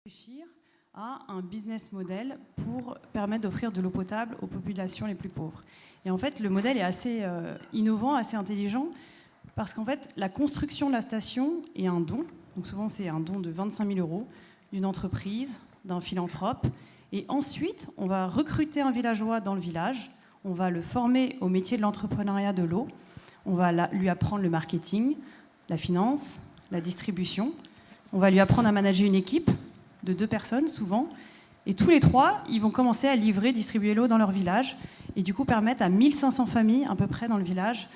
réfléchir à un business model pour permettre d'offrir de l'eau potable aux populations les plus pauvres. Et en fait, le modèle est assez innovant, assez intelligent, parce qu'en fait, la construction de la station est un don. Donc souvent, c'est un don de 25 000 € d'une entreprise, d'un philanthrope. Et ensuite, on va recruter un villageois dans le village. On va le former au métier de l'entrepreneuriat de l'eau. On va lui apprendre le marketing, la finance, la distribution. On va lui apprendre à manager une équipe de 2 personnes, souvent. Et tous les 3, ils vont commencer à livrer, distribuer l'eau dans leur village. Et du coup, permettre à 1500 familles, à peu près, dans le village,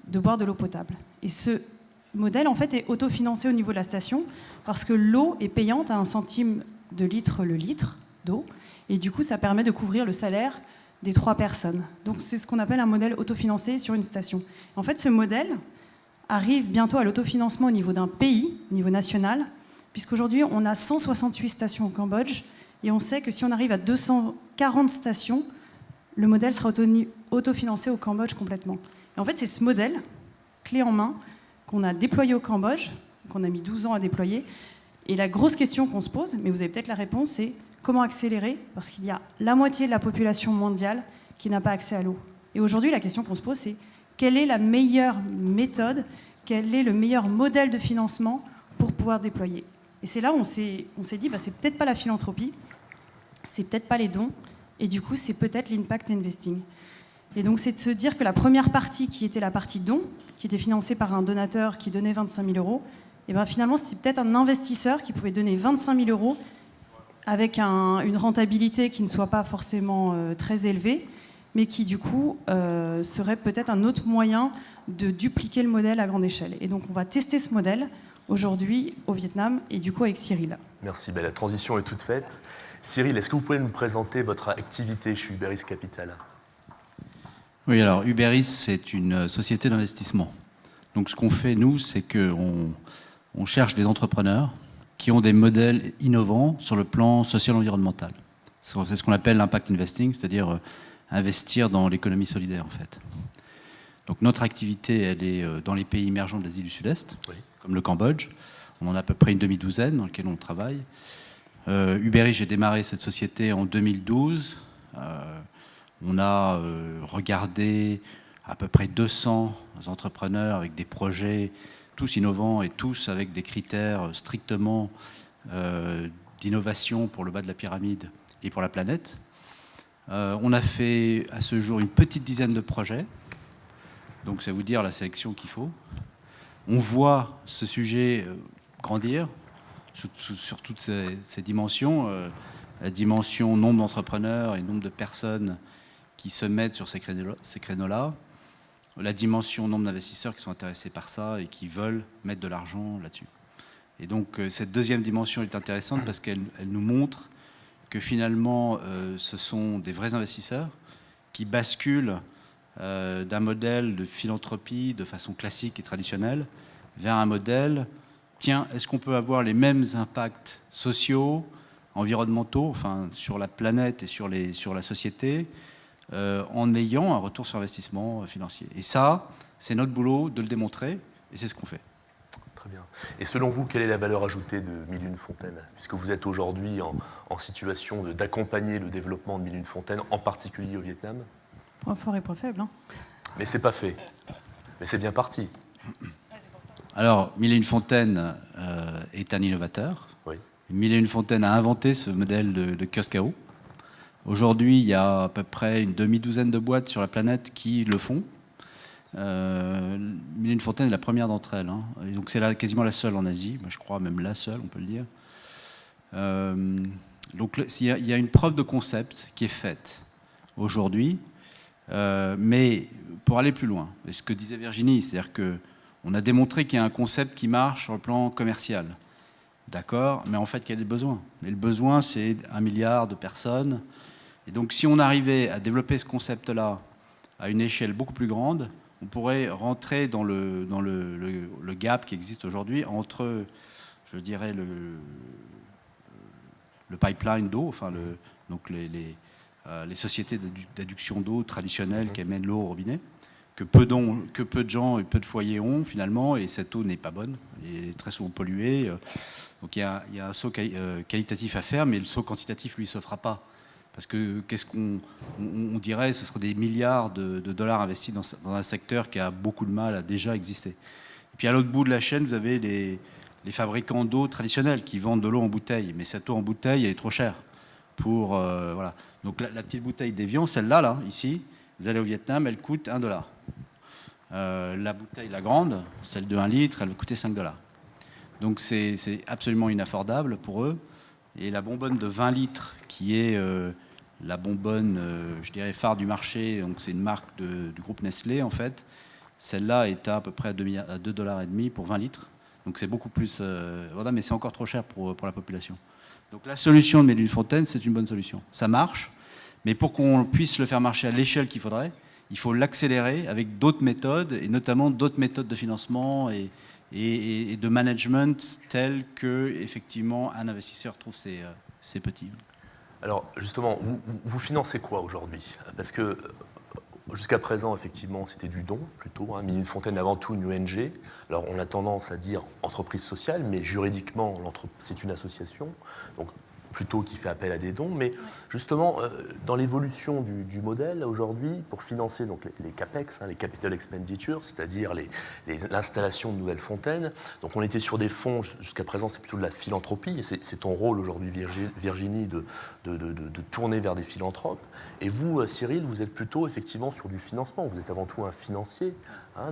de boire de l'eau potable. Et ce modèle, en fait, est autofinancé au niveau de la station, parce que l'eau est payante à 1 centime de litre le litre d'eau. Et du coup, ça permet de couvrir le salaire des 3 personnes. Donc, c'est ce qu'on appelle un modèle autofinancé sur une station. En fait, ce modèle arrive bientôt à l'autofinancement au niveau d'un pays, au niveau national, puisqu'aujourd'hui, on a 168 stations au Cambodge, et on sait que si on arrive à 240 stations, le modèle sera autofinancé au Cambodge complètement. Et en fait, c'est ce modèle, clé en main, qu'on a déployé au Cambodge, qu'on a mis 12 ans à déployer. Et la grosse question qu'on se pose, mais vous avez peut-être la réponse, c'est comment accélérer, parce qu'il y a la moitié de la population mondiale qui n'a pas accès à l'eau. Et aujourd'hui, la question qu'on se pose, c'est quelle est la meilleure méthode, quel est le meilleur modèle de financement pour pouvoir déployer. Et c'est là où on s'est dit, c'est peut-être pas la philanthropie, c'est peut-être pas les dons, et du coup, c'est peut-être l'impact investing. Et donc, c'est de se dire que la première partie, qui était la partie don, qui était financée par un donateur qui donnait 25 000 €, et bien finalement, c'était peut-être un investisseur qui pouvait donner 25 000 € avec une rentabilité qui ne soit pas forcément très élevée, mais qui, du coup, serait peut-être un autre moyen de dupliquer le modèle à grande échelle. Et donc, on va tester ce modèle aujourd'hui au Vietnam et du coup avec Cyril. Merci, la transition est toute faite. Cyril, est-ce que vous pouvez nous présenter votre activité chez Uberis Capital ? Oui, alors Uberis, c'est une société d'investissement. Donc ce qu'on fait, nous, c'est qu'on cherche des entrepreneurs qui ont des modèles innovants sur le plan social-environnemental. C'est ce qu'on appelle l'impact investing, c'est-à-dire investir dans l'économie solidaire, en fait. Donc notre activité, elle est dans les pays émergents de l'Asie du Sud-Est, oui, comme le Cambodge. On en a à peu près une demi-douzaine dans lesquels on travaille. Uberis, j'ai démarré cette société en 2012. On a regardé à peu près 200 entrepreneurs avec des projets tous innovants et tous avec des critères strictement d'innovation pour le bas de la pyramide et pour la planète. On a fait à ce jour une petite dizaine de projets. Donc c'est vous dire la sélection qu'il faut. On voit ce sujet grandir sur toutes ces dimensions. La dimension nombre d'entrepreneurs et nombre de personnes qui se mettent sur ces créneaux-là. La dimension nombre d'investisseurs qui sont intéressés par ça et qui veulent mettre de l'argent là-dessus. Et donc cette deuxième dimension est intéressante parce qu'elle nous montre que finalement ce sont des vrais investisseurs qui basculent d'un modèle de philanthropie de façon classique et traditionnelle vers un modèle, tiens, est-ce qu'on peut avoir les mêmes impacts sociaux, environnementaux, enfin sur la planète et sur la société, en ayant un retour sur investissement financier. Et ça, c'est notre boulot de le démontrer, et c'est ce qu'on fait. Très bien. Et selon vous, quelle est la valeur ajoutée de 1001 Fontaines, puisque vous êtes aujourd'hui en situation d'accompagner le développement de 1001 Fontaines, en particulier au Vietnam ? Point fort et point faible. Hein. Mais c'est pas fait. Mais c'est bien parti. Alors, 1001 Fontaines est un innovateur. Oui. 1001 Fontaines a inventé ce modèle de kiosque à eau. Aujourd'hui, il y a à peu près une demi-douzaine de boîtes sur la planète qui le font. 1001 Fontaines est la première d'entre elles. Hein. Et donc c'est quasiment la seule en Asie. Je crois même la seule, on peut le dire. Donc il y a une preuve de concept qui est faite aujourd'hui. Mais pour aller plus loin, et ce que disait Virginie, c'est-à-dire qu'on a démontré qu'il y a un concept qui marche sur le plan commercial. D'accord, mais en fait, quel est le besoin ? Et le besoin, c'est 1 milliard de personnes. Et donc, si on arrivait à développer ce concept-là à une échelle beaucoup plus grande, on pourrait rentrer dans le gap qui existe aujourd'hui entre, je dirais, le pipeline d'eau, enfin donc les sociétés d'adduction d'eau traditionnelles qui amènent l'eau au robinet, que peu de gens et peu de foyers ont finalement, et cette eau n'est pas bonne, elle est très souvent polluée. Donc il y a un saut qualitatif à faire, mais le saut quantitatif, lui, ne se fera pas. Parce que qu'est-ce qu'on dirait, ce serait des milliards de dollars investis dans un secteur qui a beaucoup de mal à déjà exister. Et puis à l'autre bout de la chaîne, vous avez les fabricants d'eau traditionnels qui vendent de l'eau en bouteille. Mais cette eau en bouteille, elle est trop chère. Voilà. Donc la petite bouteille d'Evian, celle-là, là, ici, vous allez au Vietnam, elle coûte $1. La bouteille, la grande, celle de 1 litre, elle va coûter $5. Donc c'est absolument inaffordable pour eux. Et la bonbonne de 20 litres, qui est la bonbonne, je dirais, phare du marché, donc c'est une marque du groupe Nestlé, en fait, celle-là est à peu près à $2,50 pour 20 litres. Donc c'est beaucoup plus... voilà, mais c'est encore trop cher pour la population. Donc la solution de Made in Fontaine, c'est une bonne solution. Ça marche, mais pour qu'on puisse le faire marcher à l'échelle qu'il faudrait, il faut l'accélérer avec d'autres méthodes, et notamment d'autres méthodes de financement et de management telles que, effectivement, un investisseur trouve ses petits. Alors justement, vous financez quoi aujourd'hui? Parce que jusqu'à présent, effectivement, c'était du don plutôt. Made in Fontaine, avant tout, une ONG. Alors on a tendance à dire entreprise sociale, mais juridiquement, c'est une association. Donc plutôt qui fait appel à des dons, mais justement, dans l'évolution du modèle aujourd'hui, pour financer donc, les CAPEX, les Capital Expenditures, c'est-à-dire l'installation de nouvelles fontaines, donc on était sur des fonds, jusqu'à présent c'est plutôt de la philanthropie, et c'est ton rôle aujourd'hui, Virginie, de tourner vers des philanthropes, et vous, Cyril, vous êtes plutôt effectivement sur du financement, vous êtes avant tout un financier.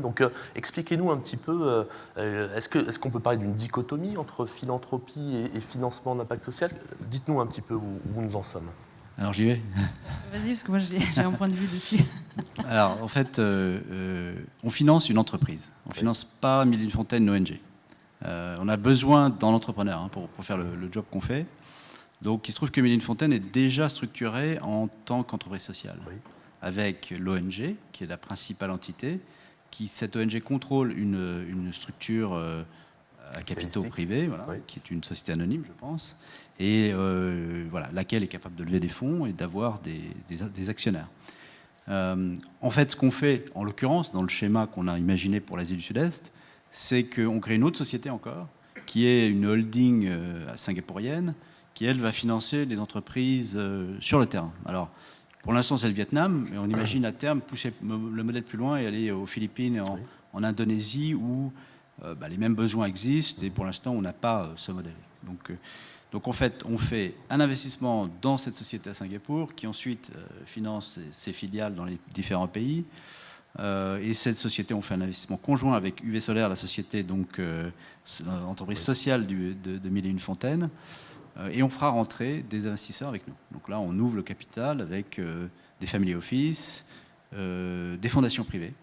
Donc expliquez-nous un petit peu, est-ce qu'on peut parler d'une dichotomie entre philanthropie et financement d'impact social? Dites-nous un petit peu où nous en sommes. Alors j'y vais. Vas-y, parce que moi j'ai un point de vue dessus. Alors en fait, on finance une entreprise. On ne finance pas Made in Fontaine, une ONG. On a besoin dans l'entrepreneur pour faire le job qu'on fait. Donc il se trouve que Made in Fontaine est déjà structuré en tant qu'entreprise sociale. Oui. Avec l'ONG, qui est la principale entité, cette ONG contrôle une structure à capitaux privés, voilà, oui, qui est une société anonyme, je pense, et voilà, laquelle est capable de lever des fonds et d'avoir des actionnaire. En fait, ce qu'on fait, en l'occurrence, dans le schéma qu'on a imaginé pour l'Asie du Sud-Est, c'est qu'on crée une autre société encore, qui est une holding singapourienne, qui, elle, va financer les entreprises sur le terrain. Alors, pour l'instant, c'est le Vietnam, mais on imagine à terme pousser le modèle plus loin et aller aux Philippines et en Indonésie où les mêmes besoins existent et pour l'instant, on n'a pas ce modèle. Donc en fait, on fait un investissement dans cette société à Singapour qui ensuite finance ses filiales dans les différents pays. Et cette société, on fait un investissement conjoint avec UV Solaire, la société, donc entreprise sociale de Mille et Une Fontaines. Et on fera rentrer des investisseurs avec nous. Donc là, on ouvre le capital avec des family office, des fondations privées.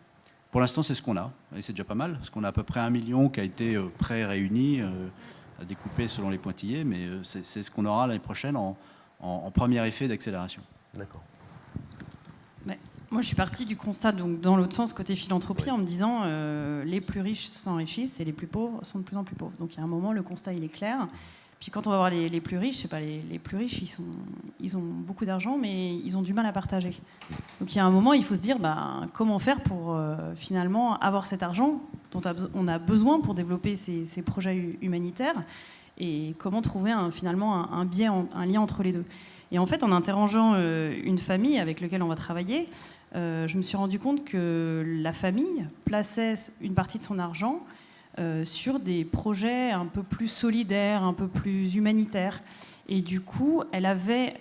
Pour l'instant, c'est ce qu'on a, et c'est déjà pas mal, parce qu'on a à peu près 1 million qui a été pré-réuni, à découper selon les pointillés, mais c'est ce qu'on aura l'année prochaine en premier effet d'accélération. D'accord. Moi, je suis partie du constat, donc, dans l'autre sens, côté philanthropie, oui, en me disant les plus riches s'enrichissent et les plus pauvres sont de plus en plus pauvres. Donc, il y a un moment, le constat, il est clair. Puis quand on va voir les plus riches, je sais pas, les plus riches, ils ont beaucoup d'argent, mais ils ont du mal à partager. Donc il y a un moment, il faut se dire comment faire pour finalement avoir cet argent dont on a besoin pour développer ces projets humanitaires, et comment trouver finalement un lien entre les deux. Et en fait, en interrogeant une famille avec laquelle on va travailler, je me suis rendu compte que la famille plaçait une partie de son argent sur des projets un peu plus solidaires, un peu plus humanitaires. Et du coup, elle avait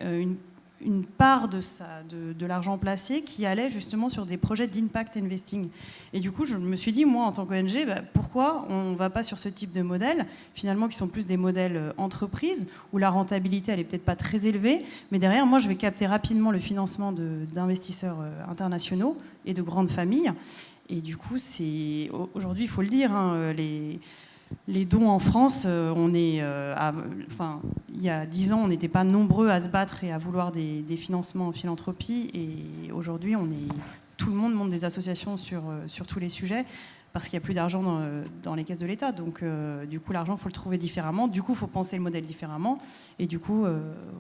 une part de l'argent placé qui allait justement sur des projets d'impact investing. Et du coup, je me suis dit, moi, en tant qu'ONG, pourquoi on ne va pas sur ce type de modèles, finalement, qui sont plus des modèles entreprises, où la rentabilité, elle n'est peut-être pas très élevée, mais derrière, moi, je vais capter rapidement le financement d'investisseurs internationaux et de grandes familles. Et du coup, aujourd'hui, il faut le dire, les dons en France, il y a 10 ans, on n'était pas nombreux à se battre et à vouloir des financements en philanthropie. Et aujourd'hui, tout le monde monte des associations sur tous les sujets parce qu'il n'y a plus d'argent dans les caisses de l'État. Donc, du coup, l'argent, il faut le trouver différemment. Du coup, il faut penser le modèle différemment. Et du coup,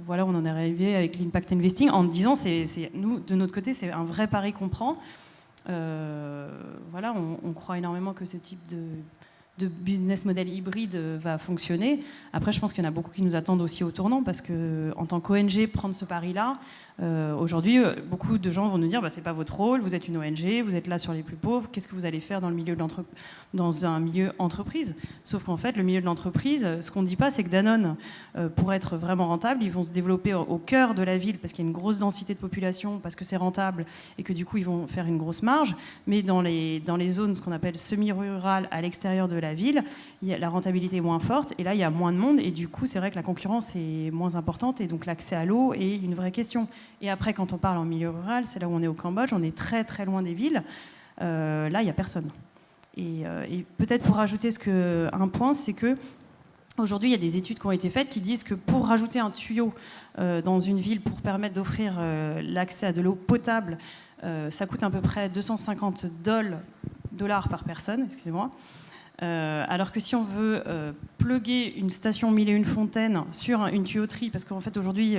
voilà, on en est arrivé avec l'impact investing en disant, nous, de notre côté, c'est un vrai pari qu'on prend. Voilà, on croit énormément que ce type business model hybride va fonctionner. Après, je pense qu'il y en a beaucoup qui nous attendent aussi au tournant, parce qu'en tant qu'ONG, prendre ce pari-là, aujourd'hui, beaucoup de gens vont nous dire c'est pas votre rôle, vous êtes une ONG, vous êtes là sur les plus pauvres, qu'est-ce que vous allez faire dans un milieu entreprise? Sauf qu'en fait, le milieu de l'entreprise, ce qu'on ne dit pas, c'est que Danone, pour être vraiment rentable, ils vont se développer au cœur de la ville, parce qu'il y a une grosse densité de population, parce que c'est rentable, et que du coup, ils vont faire une grosse marge. Mais dans les zones, ce qu'on appelle semi-rurales, à l'extérieur de la ville, la rentabilité est moins forte, et là, il y a moins de monde, et du coup, c'est vrai que la concurrence est moins importante, et donc l'accès à l'eau est une vraie question. Et après, quand on parle en milieu rural, c'est là où on est au Cambodge, on est très très loin des villes. Là, il n'y a personne. Et peut-être pour rajouter un point, c'est que aujourd'hui, il y a des études qui ont été faites qui disent que pour rajouter un tuyau dans une ville pour permettre d'offrir l'accès à de l'eau potable, ça coûte à peu près 250 dollars par personne, excusez-moi. Alors que si on veut plugger une station 1001 fontaines sur une tuyauterie, parce qu'en fait aujourd'hui,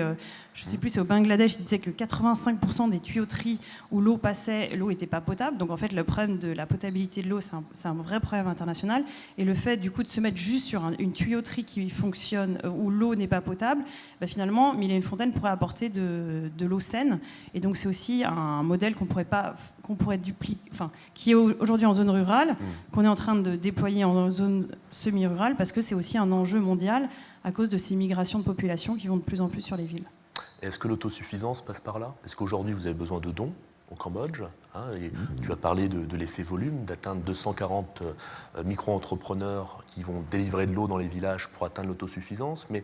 je ne sais plus, c'est au Bangladesh, ils disaient que 85% des tuyauteries où l'eau passait, l'eau n'était pas potable. Donc en fait, le problème de la potabilité de l'eau, c'est un vrai problème international. Et le fait du coup de se mettre juste sur une tuyauterie qui fonctionne, où l'eau n'est pas potable, finalement, 1001 fontaines pourrait apporter de l'eau saine. Et donc c'est aussi un modèle qu'on pourrait dupliquer, qui est aujourd'hui en zone rurale, qu'on est en train de déployer en zone semi-rurale, parce que c'est aussi un enjeu mondial à cause de ces migrations de population qui vont de plus en plus sur les villes. Est-ce que l'autosuffisance passe par là? Parce qu'aujourd'hui, vous avez besoin de dons au Cambodge. Et tu as parlé de l'effet volume, d'atteindre 240 micro-entrepreneurs qui vont délivrer de l'eau dans les villages pour atteindre l'autosuffisance. Mais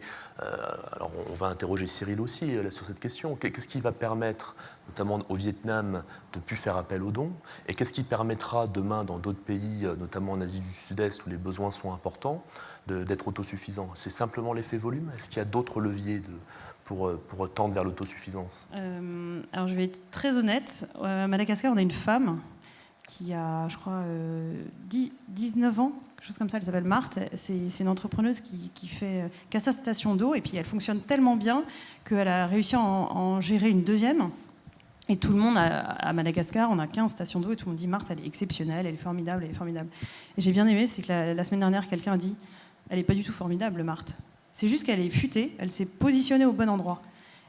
alors on va interroger Cyril aussi sur cette question. Qu'est-ce qui va permettre, notamment au Vietnam, de ne plus faire appel aux dons? Et qu'est-ce qui permettra demain dans d'autres pays, notamment en Asie du Sud-Est, où les besoins sont importants, d'être autosuffisant? C'est simplement l'effet volume? Est-ce qu'il y a d'autres leviers pour tendre vers l'autosuffisance? Alors je vais être très honnête. À Madagascar, on a une femme qui a, je crois, 19 ans, quelque chose comme ça, elle s'appelle Marthe. C'est une entrepreneuse qui a sa station d'eau, et puis elle fonctionne tellement bien qu'elle a réussi à en gérer une deuxième. Et tout le monde, à Madagascar, on a 15 stations d'eau, et tout le monde dit Marthe, elle est exceptionnelle, elle est formidable, elle est formidable. Et j'ai bien aimé, c'est que la semaine dernière, quelqu'un a dit elle n'est pas du tout formidable, Marthe. C'est juste qu'elle est futée, elle s'est positionnée au bon endroit.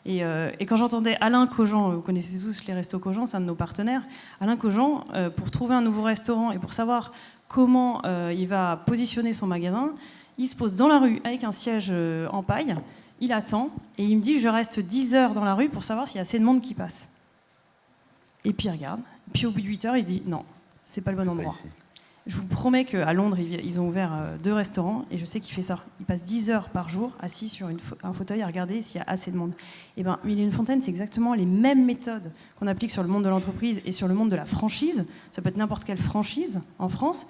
Et quand j'entendais Alain Cogent, vous connaissez tous les restos Cogent, c'est un de nos partenaires, Alain Cogent, pour trouver un nouveau restaurant et pour savoir comment il va positionner son magasin, il se pose dans la rue avec un siège en paille, il attend, et il me dit je reste 10 heures dans la rue pour savoir s'il y a assez de monde qui passe. Et puis il regarde, puis au bout de 8 heures, il se dit non, c'est pas le bon endroit. Je vous promets qu'à Londres, ils ont ouvert 2 restaurants, et je sais qu'il fait ça. Il passe 10 heures par jour assis sur un fauteuil à regarder s'il y a assez de monde. Et bien, 1001 fontaines, c'est exactement les mêmes méthodes qu'on applique sur le monde de l'entreprise et sur le monde de la franchise. Ça peut être n'importe quelle franchise en France.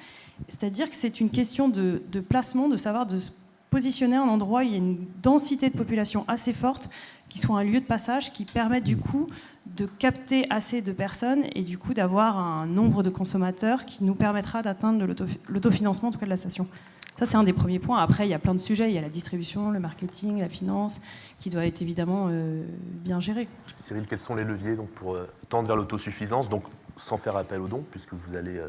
C'est-à-dire que c'est une question de placement, de savoir de se positionner à un endroit où il y a une densité de population assez forte, qui soit un lieu de passage, qui permette du coup de capter assez de personnes et du coup d'avoir un nombre de consommateurs qui nous permettra d'atteindre l'autofinancement en tout cas de la station. Ça, c'est un des premiers points. Après, il y a plein de sujets. Il y a la distribution, le marketing, la finance, qui doit être évidemment bien gérée. Cyril, quels sont les leviers donc, pour tendre vers l'autosuffisance, donc sans faire appel aux dons, puisque vous allez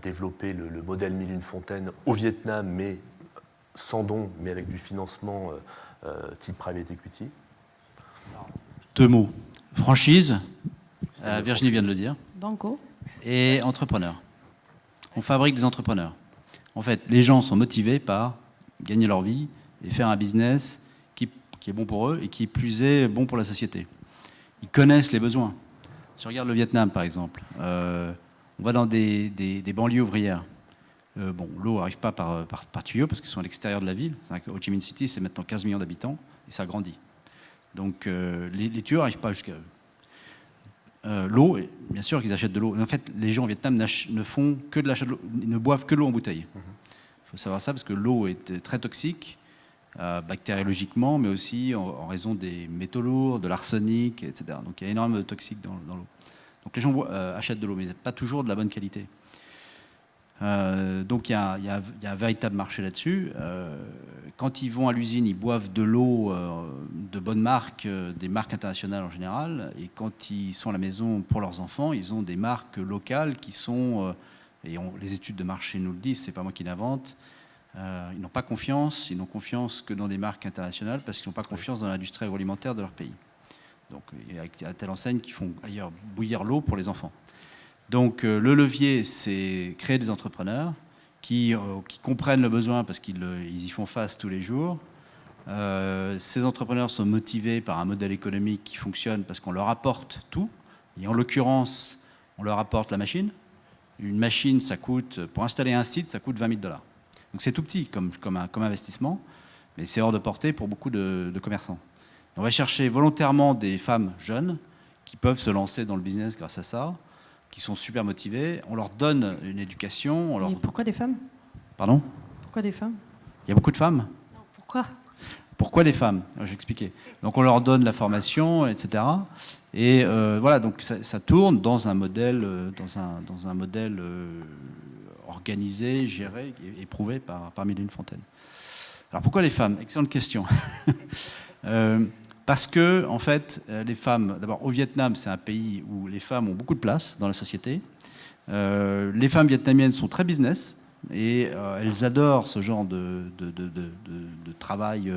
développer le modèle 1001 fontaines au Vietnam, mais sans dons, mais avec du financement type private equity? 2 mots. Franchise, Virginie vient de le dire, Banco. et entrepreneur. On fabrique des entrepreneurs. En fait, les gens sont motivés par gagner leur vie et faire un business qui est bon pour eux et qui, plus est, bon pour la société. Ils connaissent les besoins. Si on regarde le Vietnam, par exemple, on va dans des banlieues ouvrières. L'eau n'arrive pas par tuyau parce qu'ils sont à l'extérieur de la ville. Ho Chi Minh City, c'est maintenant 15 millions d'habitants et ça grandit. Donc les tuyaux n'arrivent pas jusqu'à eux. L'eau, bien sûr qu'ils achètent de l'eau. En fait, les gens au Vietnam ne font que de l'achat de l'eau, ils ne boivent que de l'eau en bouteille. Il faut savoir ça parce que l'eau est très toxique, bactériologiquement, mais aussi en raison des métaux lourds, de l'arsenic, etc. Donc il y a énormément de toxiques dans l'eau. Donc les gens achètent de l'eau, mais pas toujours de la bonne qualité. Donc il y a un véritable marché là-dessus. Quand ils vont à l'usine, ils boivent de l'eau de bonnes marques, des marques internationales en général. Et quand ils sont à la maison pour leurs enfants, ils ont des marques locales qui sont et les études de marché nous le disent, c'est pas moi qui l'invente, ils n'ont pas confiance, ils n'ont confiance que dans des marques internationales parce qu'ils n'ont pas confiance dans l'industrie agroalimentaire de leur pays. Donc il y a telle enseigne qui font ailleurs bouillir l'eau pour les enfants. Donc le levier, c'est créer des entrepreneurs qui comprennent le besoin parce qu'ils y font face tous les jours. Ces entrepreneurs sont motivés par un modèle économique qui fonctionne parce qu'on leur apporte tout. Et en l'occurrence, on leur apporte la machine. Une machine, ça coûte, pour installer un site, ça coûte 20 000 $. Donc c'est tout petit comme investissement, mais c'est hors de portée pour beaucoup de commerçants. On va chercher volontairement des femmes jeunes qui peuvent se lancer dans le business grâce à ça, qui sont super motivées. On leur donne une éducation. Et pourquoi des femmes? Pardon? Pourquoi des femmes? Il y a beaucoup de femmes. Non, pourquoi? Pourquoi des femmes? Je vais expliquer. Donc on leur donne la formation, etc. Et voilà, donc ça tourne dans un modèle, organisé, géré, éprouvé par Mille et une Fontaines. Alors pourquoi les femmes? Excellente question. Parce que, en fait, les femmes, d'abord au Vietnam, c'est un pays où les femmes ont beaucoup de place dans la société. Les femmes vietnamiennes sont très business et elles adorent ce genre de travail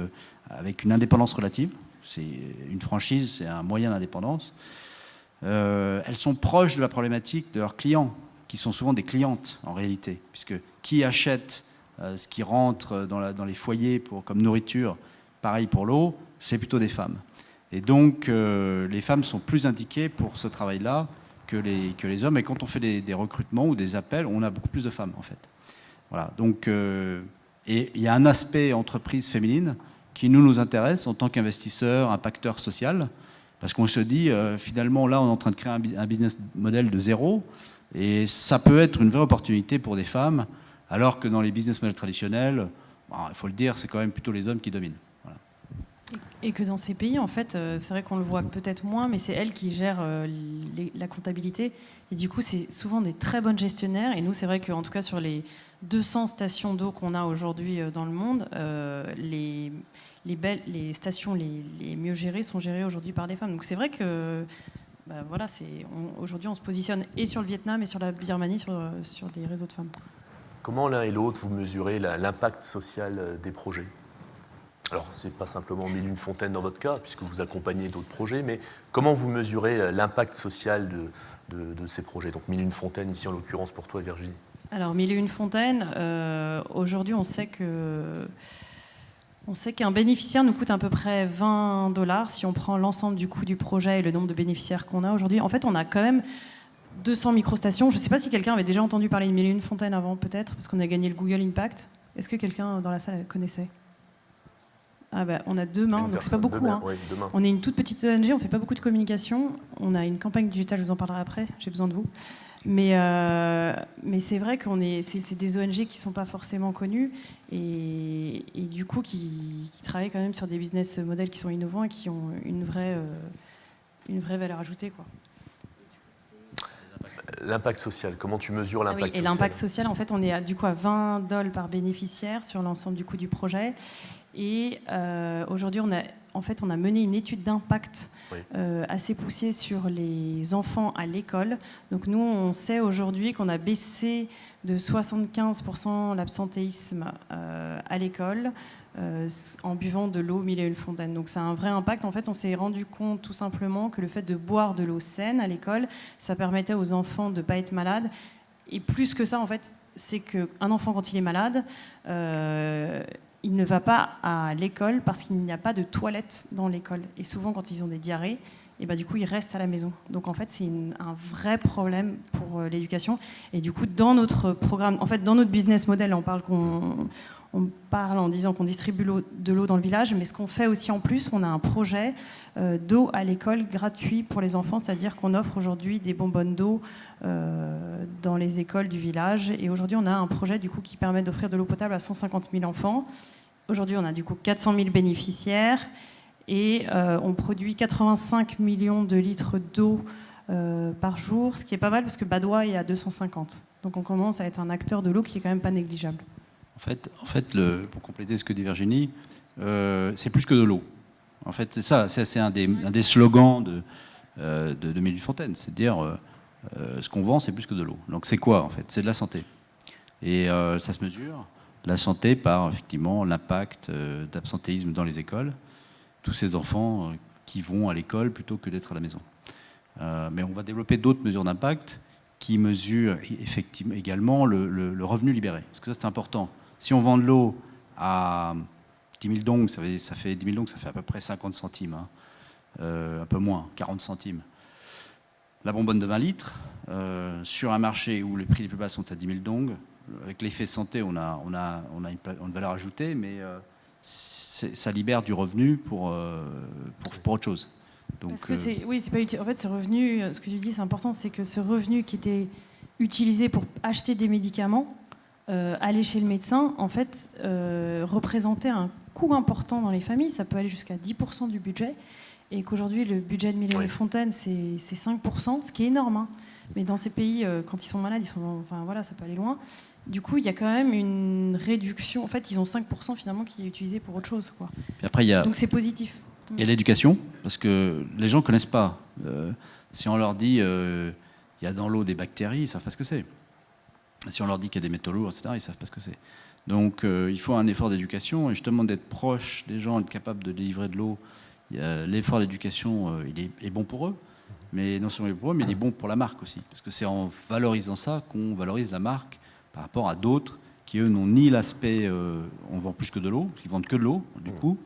avec une indépendance relative. C'est une franchise, c'est un moyen d'indépendance. Elles sont proches de la problématique de leurs clients, qui sont souvent des clientes en réalité, puisque qui achète ce qui rentre dans les foyers comme nourriture, pareil pour l'eau, c'est plutôt des femmes. Et donc, les femmes sont plus indiquées pour ce travail-là que les hommes. Et quand on fait des recrutements ou des appels, on a beaucoup plus de femmes, en fait. Voilà. Donc, et il y a un aspect entreprise féminine qui nous intéresse en tant qu'investisseur, impacteur social, parce qu'on se dit, finalement, là, on est en train de créer un business model de zéro, et ça peut être une vraie opportunité pour des femmes, alors que dans les business models traditionnels, il faut le dire, c'est quand même plutôt les hommes qui dominent. Et que dans ces pays, en fait, c'est vrai qu'on le voit peut-être moins, mais c'est elles qui gèrent la comptabilité. Et du coup, c'est souvent des très bonnes gestionnaires. Et nous, c'est vrai qu'en tout cas, sur les 200 stations d'eau qu'on a aujourd'hui dans le monde, les stations les mieux gérées sont gérées aujourd'hui par des femmes. Donc c'est vrai que voilà, aujourd'hui, on se positionne et sur le Vietnam et sur la Birmanie sur des réseaux de femmes. Comment l'un et l'autre vous mesurez l'impact social des projets? Alors, ce n'est pas simplement Mille et une Fontaines dans votre cas, puisque vous accompagnez d'autres projets, mais comment vous mesurez l'impact social de ces projets? Donc Mille et une Fontaines, ici en l'occurrence pour toi, Virginie. Alors, Mille et une Fontaines, aujourd'hui, on sait qu'un bénéficiaire nous coûte à peu près 20 $, si on prend l'ensemble du coût du projet et le nombre de bénéficiaires qu'on a aujourd'hui. En fait, on a quand même 200 microstations. Je ne sais pas si quelqu'un avait déjà entendu parler de Mille et une Fontaines avant, peut-être, parce qu'on a gagné le Google Impact. Est-ce que quelqu'un dans la salle connaissait? Ah bah, on a 2 mains, donc c'est pas beaucoup. Oui, on est une toute petite ONG, on fait pas beaucoup de communication. On a une campagne digitale, je vous en parlerai après, j'ai besoin de vous. Mais c'est vrai c'est des ONG qui sont pas forcément connues et du coup qui travaillent quand même sur des business models qui sont innovants et qui ont une vraie valeur ajoutée, quoi. L'impact social, comment tu mesures l'impact social? Et l'impact social, en fait, on est du coup à 20 $ par bénéficiaire sur l'ensemble du coût du projet. Et aujourd'hui, on a mené une étude d'impact assez poussée sur les enfants à l'école. Donc nous, on sait aujourd'hui qu'on a baissé de 75% l'absentéisme à l'école en buvant de l'eau Mille et une Fontaines. Donc c'est un vrai impact. En fait, on s'est rendu compte tout simplement que le fait de boire de l'eau saine à l'école, ça permettait aux enfants de ne pas être malades. Et plus que ça, en fait, c'est qu'un enfant, quand il est malade, il ne va pas à l'école parce qu'il n'y a pas de toilette dans l'école. Et souvent, quand ils ont des diarrhées, et du coup, ils restent à la maison. Donc, en fait, c'est un vrai problème pour l'éducation. Et du coup, dans notre programme, en fait, dans notre business model, on parle en disant qu'on distribue de l'eau dans le village, mais ce qu'on fait aussi en plus, on a un projet d'eau à l'école gratuit pour les enfants, c'est-à-dire qu'on offre aujourd'hui des bonbonnes d'eau dans les écoles du village. Et aujourd'hui, on a un projet du coup qui permet d'offrir de l'eau potable à 150 000 enfants. Aujourd'hui, on a du coup 400 000 bénéficiaires et on produit 85 millions de litres d'eau par jour, ce qui est pas mal parce que Badois est à 250. Donc on commence à être un acteur de l'eau qui est quand même pas négligeable. En fait, pour compléter ce que dit Virginie, c'est plus que de l'eau. En fait, c'est un des slogans de Mille et une Fontaines, c'est de dire Ce qu'on vend, c'est plus que de l'eau. Donc c'est quoi en fait? C'est de la santé. Et ça se mesure, la santé, par effectivement l'impact d'absentéisme dans les écoles. Tous ces enfants qui vont à l'école plutôt que d'être à la maison. Mais on va développer d'autres mesures d'impact qui mesurent effectivement également le revenu libéré. Parce que ça, c'est important. Si on vend de l'eau à 10 000 dongs, ça fait 10 000 dongs, ça fait à peu près 50 centimes. Hein. Un peu moins, 40 centimes. La bonbonne de 20 litres, sur un marché où les prix les plus bas sont à 10 000 dongs, avec l'effet santé, on a une valeur ajoutée, mais ça libère du revenu pour autre chose. Donc, parce que c'est pas utile. En fait, ce revenu, ce que tu dis, c'est important, c'est que ce revenu qui était utilisé pour acheter des médicaments, aller chez le médecin, en fait, représentait un coût important dans les familles. Ça peut aller jusqu'à 10% du budget. Et qu'aujourd'hui, le budget de Mille et une Fontaines, c'est 5%, ce qui est énorme. Hein. Mais dans ces pays, quand ils sont malades, ça peut aller loin. Du coup, il y a quand même une réduction. En fait, ils ont 5% finalement qui est utilisé pour autre chose. Quoi. Puis après, donc c'est positif. Il y a l'éducation, parce que les gens ne connaissent pas. Si on leur dit il y a dans l'eau des bactéries, ils ne savent pas ce que c'est. Si on leur dit qu'il y a des métaux lourds, etc., ils ne savent pas ce que c'est. Donc il faut un effort d'éducation, et justement d'être proche des gens, être capable de délivrer de l'eau. L'effort d'éducation, il est bon pour eux, mais non seulement pour eux, mais il est bon pour la marque aussi. Parce que c'est en valorisant ça qu'on valorise la marque par rapport à d'autres qui, eux, n'ont ni l'aspect on vend plus que de l'eau, qui vendent que de l'eau, du coup,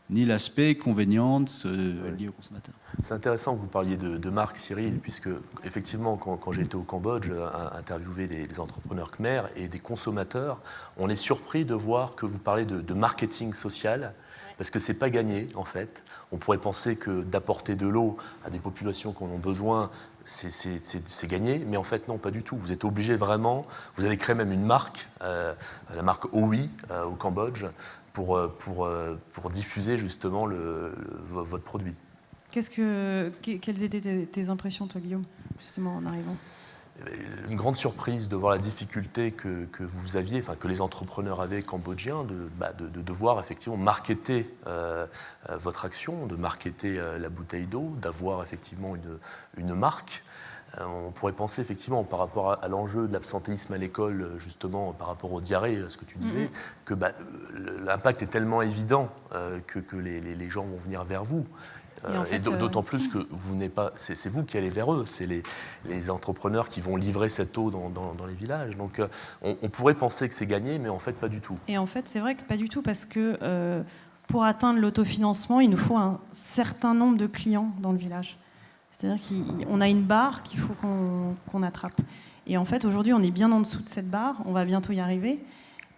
ni l'aspect convenience lié au consommateur. C'est intéressant que vous parliez de marque, Cyril, puisque effectivement, quand j'ai été au Cambodge, interviewer des entrepreneurs khmer et des consommateurs, on est surpris de voir que vous parlez de marketing social, parce que c'est pas gagné, en fait. On pourrait penser que d'apporter de l'eau à des populations qui en ont besoin, c'est gagné, mais en fait non, pas du tout. Vous êtes obligé vraiment, vous avez créé même une marque, la marque OUI au Cambodge, pour diffuser justement votre produit. Quelles étaient tes impressions, toi, Guillaume, justement, en arrivant ? Une grande surprise de voir la difficulté que vous aviez, que les entrepreneurs avaient cambodgiens, de devoir effectivement marketer votre action, de marketer la bouteille d'eau, d'avoir effectivement une marque. On pourrait penser effectivement par rapport à l'enjeu de l'absentéisme à l'école, justement par rapport aux diarrhées, ce que tu disais, que l'impact est tellement évident que les gens vont venir vers vous. Et d'autant plus que vous n'êtes pas, c'est vous qui allez vers eux, c'est les entrepreneurs qui vont livrer cette eau dans les villages. Donc on pourrait penser que c'est gagné, mais en fait pas du tout. Et en fait c'est vrai que pas du tout, parce que pour atteindre l'autofinancement, il nous faut un certain nombre de clients dans le village. C'est-à-dire qu'on a une barre qu'il faut qu'on attrape. Et en fait aujourd'hui on est bien en dessous de cette barre, on va bientôt y arriver.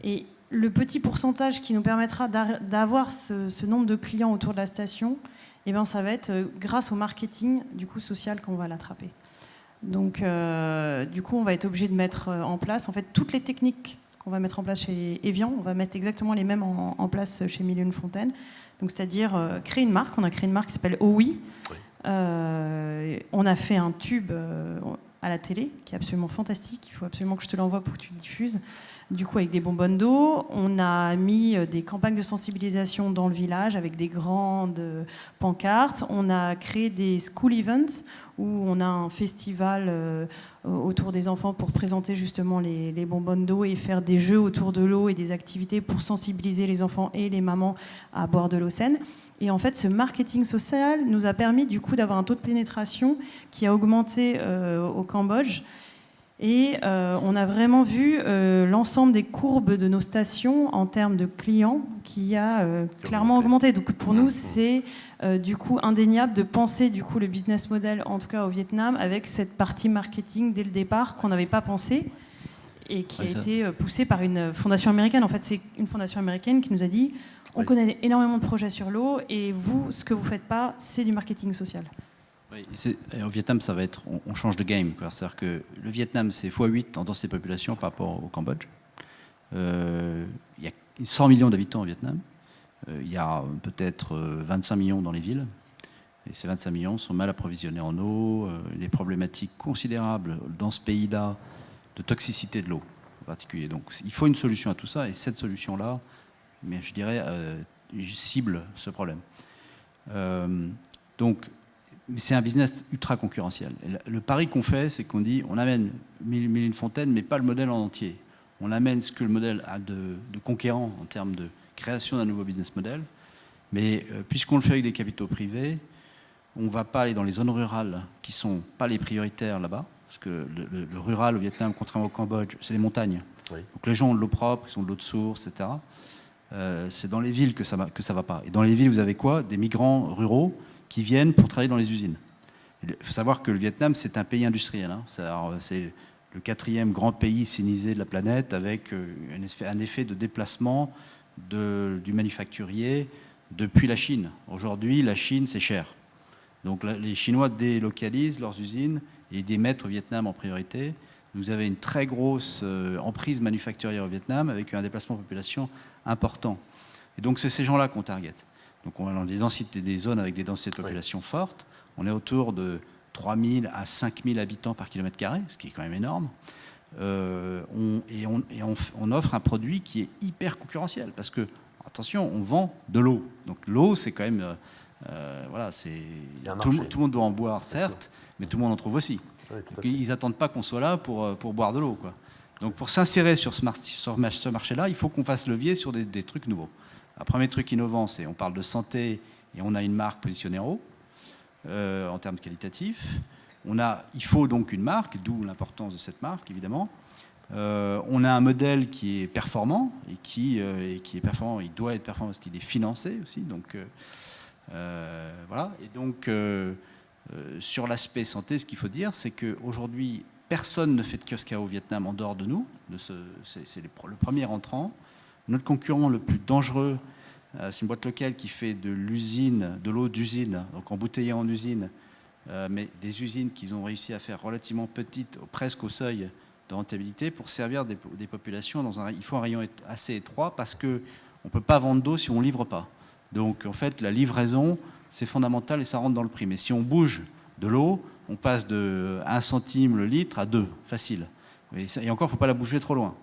Et le petit pourcentage qui nous permettra d'avoir ce nombre de clients autour de la station, eh ben, ça va être grâce au marketing du coup, social qu'on va l'attraper. Donc, du coup, on va être obligé de mettre en place en fait, toutes les techniques qu'on va mettre en place chez Evian. On va mettre exactement les mêmes en place chez Mille et une Fontaines. Donc, c'est-à-dire créer une marque. On a créé une marque qui s'appelle OUI. Oui. On a fait un tube à la télé qui est absolument fantastique. Il faut absolument que je te l'envoie pour que tu le diffuses. Du coup, avec des bonbonnes d'eau, on a mis des campagnes de sensibilisation dans le village avec des grandes pancartes. On a créé des school events où on a un festival autour des enfants pour présenter justement les bonbonnes d'eau et faire des jeux autour de l'eau et des activités pour sensibiliser les enfants et les mamans à boire de l'eau saine. Et en fait, ce marketing social nous a permis du coup d'avoir un taux de pénétration qui a augmenté au Cambodge. Et on a vraiment vu l'ensemble des courbes de nos stations en termes de clients qui a clairement augmenté. Donc pour nous, c'est du coup indéniable de penser du coup le business model, en tout cas au Vietnam, avec cette partie marketing dès le départ qu'on n'avait pas pensé et qui a été poussée par une fondation américaine. En fait, c'est une fondation américaine qui nous a dit on connaît énormément de projets sur l'eau et vous, ce que vous ne faites pas, c'est du marketing social. Oui, au Vietnam, ça va être, on change de game. C'est-à-dire que le Vietnam, c'est x8 en densité de population par rapport au Cambodge. Il y a 100 millions d'habitants au Vietnam. Il y a peut-être 25 millions dans les villes. Et ces 25 millions sont mal approvisionnés en eau. Des problématiques considérables dans ce pays-là de toxicité de l'eau en particulier. Donc il faut une solution à tout ça. Et cette solution-là, mais je dirais, cible ce problème. Donc, c'est un business ultra concurrentiel. Et le pari qu'on fait, c'est qu'on dit, on amène Mille Fontaine, mais pas le modèle en entier. On amène ce que le modèle a de conquérant en termes de création d'un nouveau business model. Mais puisqu'on le fait avec des capitaux privés, on ne va pas aller dans les zones rurales qui ne sont pas les prioritaires là-bas. Parce que le rural au Vietnam, contrairement au Cambodge, c'est des montagnes. Oui. Donc les gens ont de l'eau propre, ils ont de l'eau de source, etc. C'est dans les villes que ça va pas. Et dans les villes, vous avez quoi? Des migrants ruraux qui viennent pour travailler dans les usines. Il faut savoir que le Vietnam, c'est un pays industriel. Hein. C'est le 4e grand pays sinisé de la planète, avec un effet de déplacement du manufacturier depuis la Chine. Aujourd'hui, la Chine, c'est cher. Donc les Chinois délocalisent leurs usines et les mettent au Vietnam en priorité. Vous avez une très grosse emprise manufacturière au Vietnam avec un déplacement de population important. Et donc c'est ces gens-là qu'on target. Donc on est dans des zones avec des densités de population fortes. On est autour de 3 000 à 5 000 habitants par kilomètre carré, ce qui est quand même énorme. On offre un produit qui est hyper concurrentiel parce que, attention, on vend de l'eau. Donc l'eau, c'est quand même... voilà, tout le monde doit en boire, certes, mais tout le monde en trouve aussi. Oui, ils n'attendent pas qu'on soit là pour boire de l'eau, quoi. Donc pour s'insérer sur ce marché-là, il faut qu'on fasse levier sur des trucs nouveaux. Un premier truc innovant, c'est on parle de santé et on a une marque positionnée en haut, en termes qualitatifs. Il faut donc une marque, d'où l'importance de cette marque, évidemment. On a un modèle qui est performant, et qui est performant, il doit être performant parce qu'il est financé aussi. Donc, voilà. Et donc, sur l'aspect santé, ce qu'il faut dire, c'est qu'aujourd'hui, personne ne fait de kiosque au Vietnam en dehors de nous. C'est le premier entrant. Notre concurrent le plus dangereux, c'est une boîte locale qui fait de l'eau d'usine, donc embouteillée en usine, mais des usines qu'ils ont réussi à faire relativement petites, presque au seuil de rentabilité, pour servir des populations il faut un rayon assez étroit parce qu'on ne peut pas vendre d'eau si on ne livre pas. Donc en fait, la livraison, c'est fondamental et ça rentre dans le prix. Mais si on bouge de l'eau, on passe de 1 centime le litre à 2, facile. Et encore, il ne faut pas la bouger trop loin.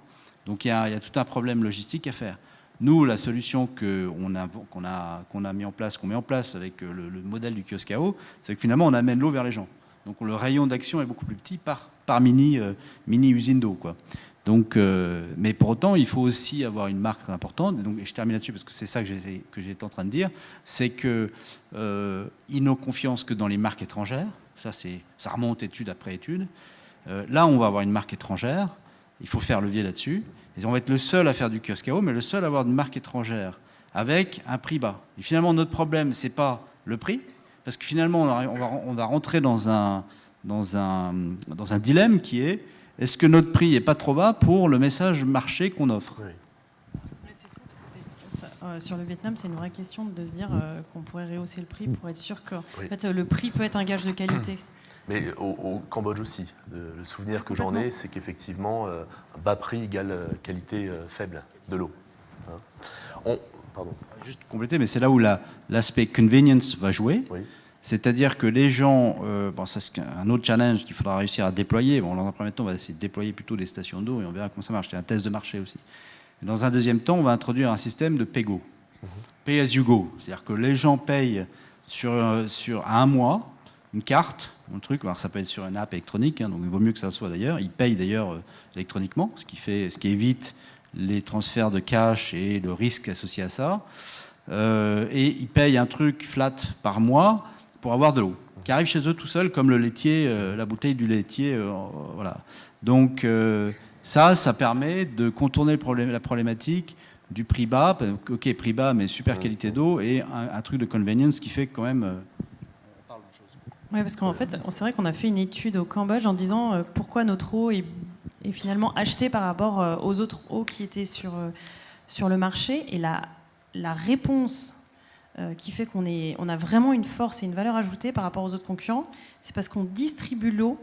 Donc il y a tout un problème logistique à faire. Nous, la solution qu'on met en place avec le modèle du kiosque à eau, c'est que finalement, on amène l'eau vers les gens. Donc le rayon d'action est beaucoup plus petit par mini usine d'eau, quoi. Donc, mais pour autant, il faut aussi avoir une marque très importante. Et je termine là-dessus parce que c'est ça que j'étais en train de dire. C'est qu'ils n'ont confiance que dans les marques étrangères. Ça remonte étude après étude. Là, on va avoir une marque étrangère. Il faut faire levier là-dessus. Et on va être le seul à faire du kiosque à eau, mais le seul à avoir une marque étrangère avec un prix bas. Et finalement, notre problème, c'est pas le prix, parce que finalement, on va rentrer dans un dilemme qui est: est-ce que notre prix n'est pas trop bas pour le message marché qu'on offre? Oui. C'est fou parce que sur le Vietnam, c'est une vraie question de se dire qu'on pourrait rehausser le prix pour être sûr que en fait, le prix peut être un gage de qualité. Mais au Cambodge aussi, le souvenir que j'en ai, c'est qu'effectivement, un bas prix égale qualité faible de l'eau. Pardon. Juste compléter, mais c'est là où l'aspect convenience va jouer. Oui. C'est-à-dire que les gens, ça c'est un autre challenge qu'il faudra réussir à déployer. Dans un premier temps, on va essayer de déployer plutôt des stations d'eau et on verra comment ça marche. C'est un test de marché aussi. Et dans un deuxième temps, on va introduire un système de pay-go. Pay as you go. C'est-à-dire que les gens payent à un mois une carte, un truc. Alors ça peut être sur une app électronique, hein, donc il vaut mieux que ça soit d'ailleurs. Ils payent d'ailleurs électroniquement, ce qui évite les transferts de cash et le risque associé à ça. Et ils payent un truc flat par mois pour avoir de l'eau, qui arrive chez eux tout seul, comme le laitier, la bouteille du laitier. Voilà. Donc ça permet de contourner la problématique du prix bas. Ok, prix bas, mais super qualité d'eau, et un truc de convenience qui fait que quand même... on parle de choses. Oui, parce qu'en fait, c'est vrai qu'on a fait une étude au Cambodge en disant pourquoi notre eau est finalement achetée par rapport aux autres eaux qui étaient sur le marché. Et la réponse qui fait qu'on a vraiment une force et une valeur ajoutée par rapport aux autres concurrents, c'est parce qu'on distribue l'eau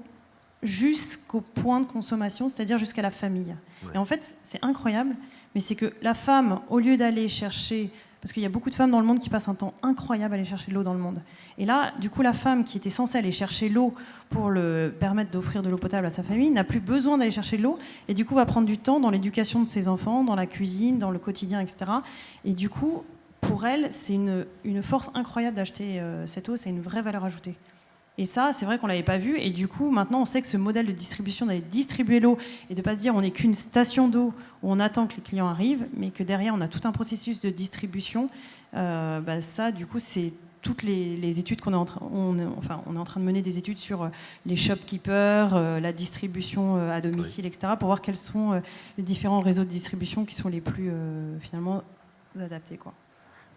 jusqu'au point de consommation, c'est-à-dire jusqu'à la famille. Ouais. Et en fait, c'est incroyable, mais c'est que la femme, au lieu d'aller chercher... Parce qu'il y a beaucoup de femmes dans le monde qui passent un temps incroyable à aller chercher de l'eau dans le monde. Et là, du coup, la femme qui était censée aller chercher l'eau pour le permettre d'offrir de l'eau potable à sa famille n'a plus besoin d'aller chercher de l'eau et du coup va prendre du temps dans l'éducation de ses enfants, dans la cuisine, dans le quotidien, etc. Et du coup, pour elle, c'est une force incroyable d'acheter cette eau, c'est une vraie valeur ajoutée. Et ça, c'est vrai qu'on ne l'avait pas vu. Et du coup, maintenant, on sait que ce modèle de distribution, d'aller distribuer l'eau et de ne pas se dire on n'est qu'une station d'eau où on attend que les clients arrivent, mais que derrière, on a tout un processus de distribution. Ça, du coup, c'est toutes les études qu'on est en train... on est en train de mener des études sur les shopkeepers, la distribution à domicile, etc., pour voir quels sont les différents réseaux de distribution qui sont les plus, finalement, adaptés, quoi.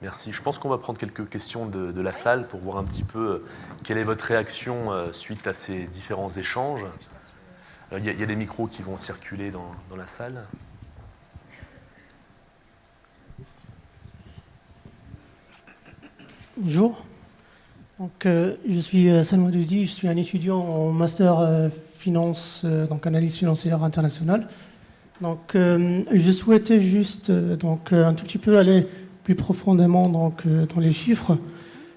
Merci. Je pense qu'on va prendre quelques questions de la salle pour voir un petit peu quelle est votre réaction suite à ces différents échanges. Il y a des micros qui vont circuler dans la salle. Bonjour. Donc, je suis Salman Doudi, je suis un étudiant en master finance, donc analyse financière internationale. Donc, je souhaitais juste un tout petit peu aller plus profondément dans les chiffres.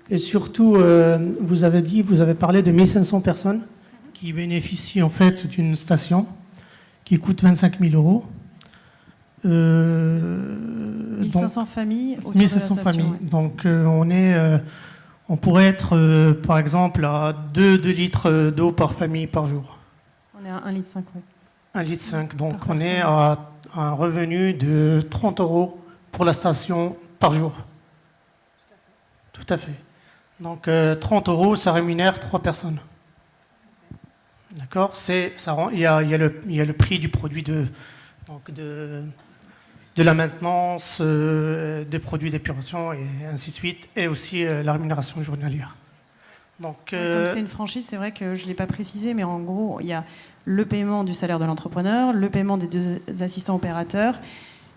Et surtout, vous avez parlé de 1500 personnes qui bénéficient en fait d'une station qui coûte 25 000 euros. 1500 familles autour 1500 de la station. familles. Donc, on pourrait être, par exemple, à 2 litres d'eau par famille par jour. On est à 1,5 litre, oui. 1,5 litre. Donc, Par on est personne. à un revenu de 30 euros pour la station par jour. Tout à fait. Donc, 30 euros, ça rémunère 3 personnes. D'accord. Il y a le prix du produit de la maintenance, des produits d'épuration et ainsi de suite, et aussi la rémunération journalière. Donc, Comme c'est une franchise, c'est vrai que je ne l'ai pas précisé, mais en gros, il y a le paiement du salaire de l'entrepreneur, le paiement des 2 assistants opérateurs,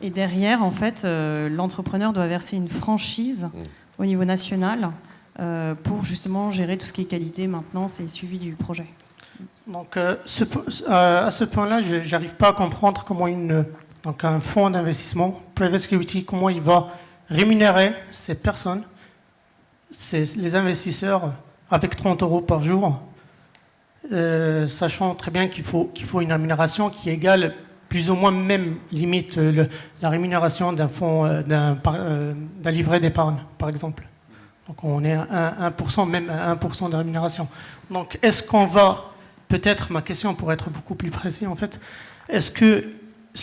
et derrière, en fait, l'entrepreneur doit verser une franchise au niveau national pour justement gérer tout ce qui est qualité, maintenance et suivi du projet. donc à ce point-là, je n'arrive pas à comprendre comment un fonds d'investissement, private equity, comment il va rémunérer ces personnes, les investisseurs, avec 30 euros par jour, sachant très bien qu'il faut une rémunération qui égale plus ou moins même limite la rémunération d'un fonds, d'un livret d'épargne, par exemple. Donc on est à 1%, même à 1% de rémunération. Donc est-ce qu'on va, peut-être, ma question pour être beaucoup plus précis en fait, est-ce que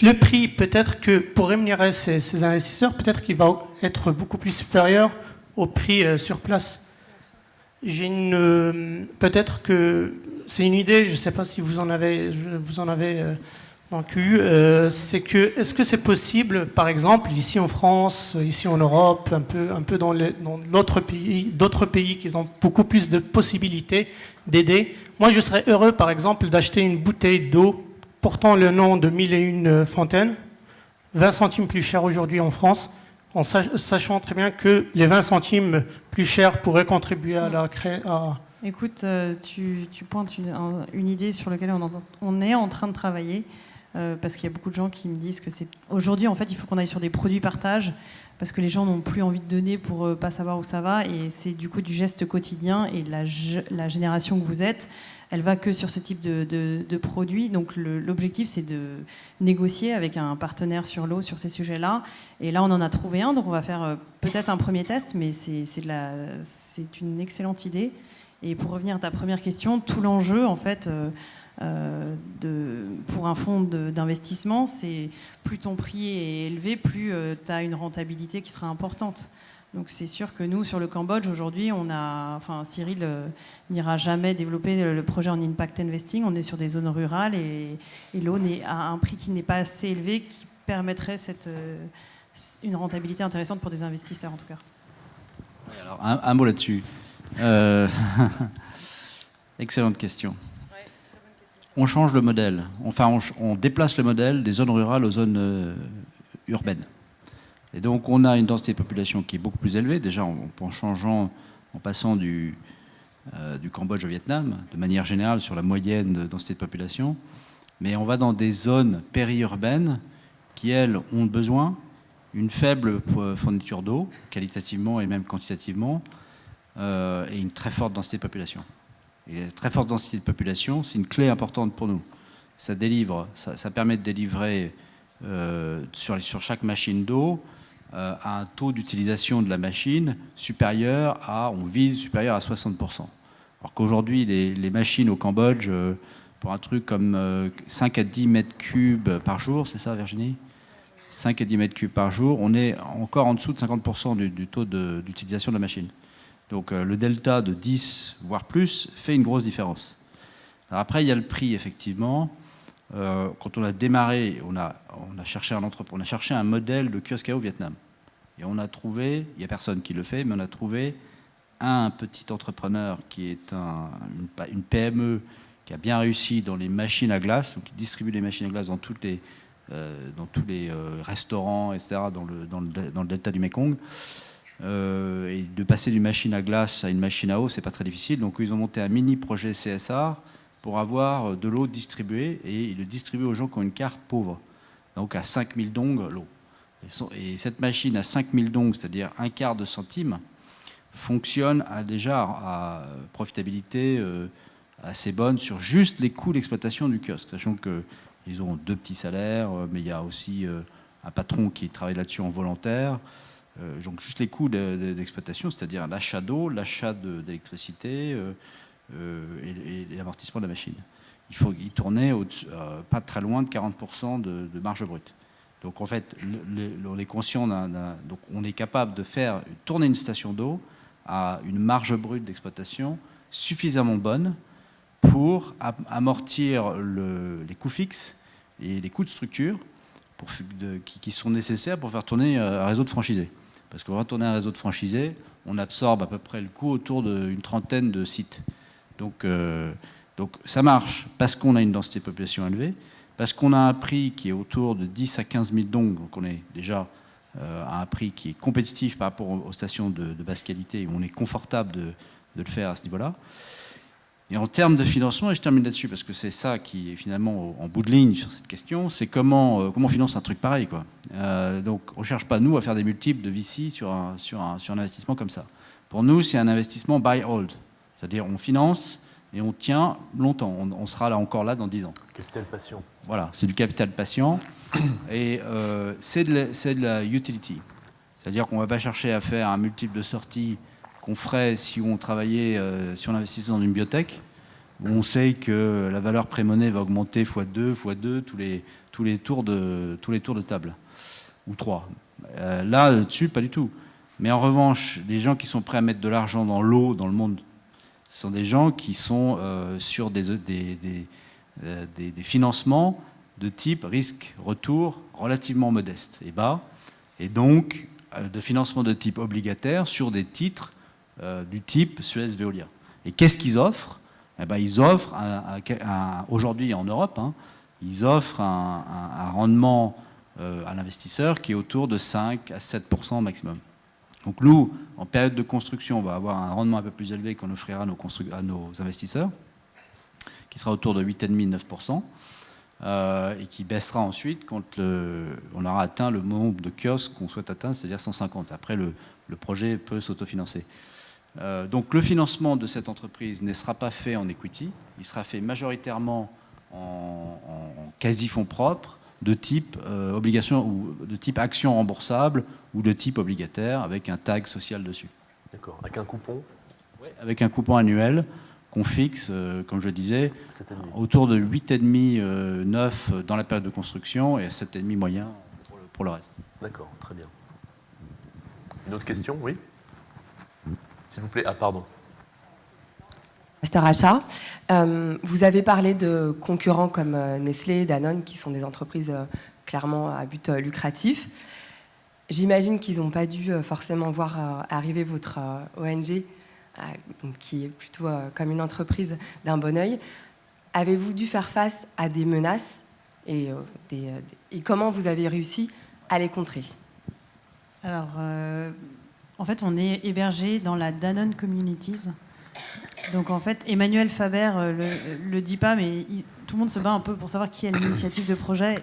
le prix, peut-être que pour rémunérer ces investisseurs, peut-être qu'il va être beaucoup plus supérieur au prix sur place. Peut-être que c'est une idée, je ne sais pas si vous en avez donc eu, c'est que est-ce que c'est possible, par exemple, ici en France, ici en Europe, un peu dans d'autres pays qui ont beaucoup plus de possibilités d'aider. Moi, je serais heureux, par exemple, d'acheter une bouteille d'eau portant le nom de 1001 fontaines, 20 centimes plus cher aujourd'hui en France, en sachant très bien que les 20 centimes plus chers pourraient contribuer à la création. Écoute, tu pointes une idée sur laquelle on est en train de travailler, parce qu'il y a beaucoup de gens qui me disent que c'est... Aujourd'hui, en fait, il faut qu'on aille sur des produits partage, parce que les gens n'ont plus envie de donner pour pas savoir où ça va, et c'est du coup du geste quotidien, et la génération que vous êtes, elle va que sur ce type de produits. Donc l'objectif, c'est de négocier avec un partenaire sur l'eau, sur ces sujets-là. Et là, on en a trouvé un, donc on va faire peut-être un premier test, mais c'est une excellente idée. Et pour revenir à ta première question, tout l'enjeu, en fait, pour un fonds d'investissement, c'est plus ton prix est élevé, plus tu as une rentabilité qui sera importante. Donc c'est sûr que nous, sur le Cambodge, aujourd'hui, Cyril n'ira jamais développer le projet en impact investing. On est sur des zones rurales et l'eau est à un prix qui n'est pas assez élevé, qui permettrait une rentabilité intéressante pour des investisseurs, en tout cas. Alors, un mot là-dessus. Excellente question. On change le modèle. On déplace le modèle des zones rurales aux zones urbaines. Et donc, on a une densité de population qui est beaucoup plus élevée, déjà en passant du Cambodge au Vietnam, de manière générale sur la moyenne de densité de population. Mais on va dans des zones périurbaines qui, elles, ont besoin d'une faible fourniture d'eau, qualitativement et même quantitativement, et une très forte densité de population. Et la très forte densité de population, c'est une clé importante pour nous. Ça permet de délivrer sur chaque machine d'eau à un taux d'utilisation de la machine supérieur à 60%. Alors qu'aujourd'hui, les machines au Cambodge, pour un truc comme 5 à 10 mètres cubes par jour, c'est ça Virginie ? 5 à 10 mètres cubes par jour, on est encore en dessous de 50% du taux d'utilisation de la machine. Donc le delta de 10, voire plus, fait une grosse différence. Alors après, il y a le prix, effectivement. Quand on a démarré, on a cherché un modèle de kiosque au Vietnam. Et on a trouvé, il n'y a personne qui le fait, mais on a trouvé un petit entrepreneur qui est une PME qui a bien réussi dans les machines à glace, donc qui distribue les machines à glace dans tous les restaurants, etc., dans le delta du Mekong. Et de passer d'une machine à glace à une machine à eau, c'est pas très difficile. Donc ils ont monté un mini projet CSR pour avoir de l'eau distribuée, et ils le distribuent aux gens qui ont une carte pauvre, donc à 5000 dong l'eau. Et cette machine à 5000 dong, c'est-à-dire un quart de centime, fonctionne déjà à profitabilité assez bonne sur juste les coûts d'exploitation du kiosque, sachant qu'ils ont 2 petits salaires, mais il y a aussi un patron qui travaille là-dessus en volontaire. Donc juste les coûts d'exploitation, c'est-à-dire l'achat d'eau, l'achat d'électricité et l'amortissement de la machine. Il tournait pas très loin de 40% de marge brute. Donc en fait, on est conscient donc on est capable de faire tourner une station d'eau à une marge brute d'exploitation suffisamment bonne pour amortir les coûts fixes et les coûts de structure qui sont nécessaires pour faire tourner un réseau de franchisés. Parce qu'on va tourner un réseau de franchisés, on absorbe à peu près le coût autour d'une trentaine de sites. Donc ça marche parce qu'on a une densité de population élevée, parce qu'on a un prix qui est autour de 10 à 15 000 dong, donc on est déjà à un prix qui est compétitif par rapport aux stations de basse qualité, où on est confortable de le faire à ce niveau-là. Et en termes de financement, et je termine là-dessus parce que c'est ça qui est finalement en bout de ligne sur cette question, c'est comment on finance un truc pareil, quoi. Donc on ne cherche pas, nous, à faire des multiples de VC sur un investissement comme ça. Pour nous, c'est un investissement buy hold, c'est-à-dire on finance et on tient longtemps. On sera encore là dans 10 ans. Capital patient. Voilà, c'est du capital patient et c'est de la utility. C'est-à-dire qu'on ne va pas chercher à faire un multiple de sortie qu'on ferait si on travaillait, si on investissait dans une biotech, où on sait que la valeur pré-monnaie va augmenter x2 tous les tours de table, ou 3. Là-dessus, pas du tout. Mais en revanche, les gens qui sont prêts à mettre de l'argent dans l'eau, dans le monde, ce sont des gens qui sont sur des financements de type risque-retour relativement modeste et bas, et donc de financement de type obligataire sur des titres du type Suez-Veolia. Et qu'est-ce qu'ils offrent ? Ils offrent, aujourd'hui en Europe, ils offrent un rendement à l'investisseur qui est autour de 5 à 7% maximum. Donc nous, en période de construction, on va avoir un rendement un peu plus élevé qu'on offrira à nos investisseurs, qui sera autour de 8,5-9%, et qui baissera ensuite quand on aura atteint le nombre de kiosques qu'on souhaite atteindre, c'est-à-dire 150. Après, le projet peut s'autofinancer. Donc le financement de cette entreprise ne sera pas fait en equity, il sera fait majoritairement en quasi-fonds propres, de type obligation ou de type action remboursable ou de type obligataire avec un tag social dessus. D'accord. Avec un coupon ? Oui, avec un coupon annuel qu'on fixe, comme je disais, autour de 8,5, 9 dans la période de construction et 7,5 moyen pour le reste. D'accord, très bien. Une autre question, oui ? S'il vous plaît. Ah, pardon. Master Achat. Vous avez parlé de concurrents comme Nestlé, Danone, qui sont des entreprises clairement à but lucratif. J'imagine qu'ils n'ont pas dû forcément voir arriver votre ONG, donc qui est plutôt comme une entreprise d'un bon œil. Avez-vous dû faire face à des menaces et comment vous avez réussi à les contrer ? Alors, en fait, on est hébergé dans la Danone Communities. Donc en fait, Emmanuel Faber le dit pas, mais tout le monde se bat un peu pour savoir qui a l'initiative de projet.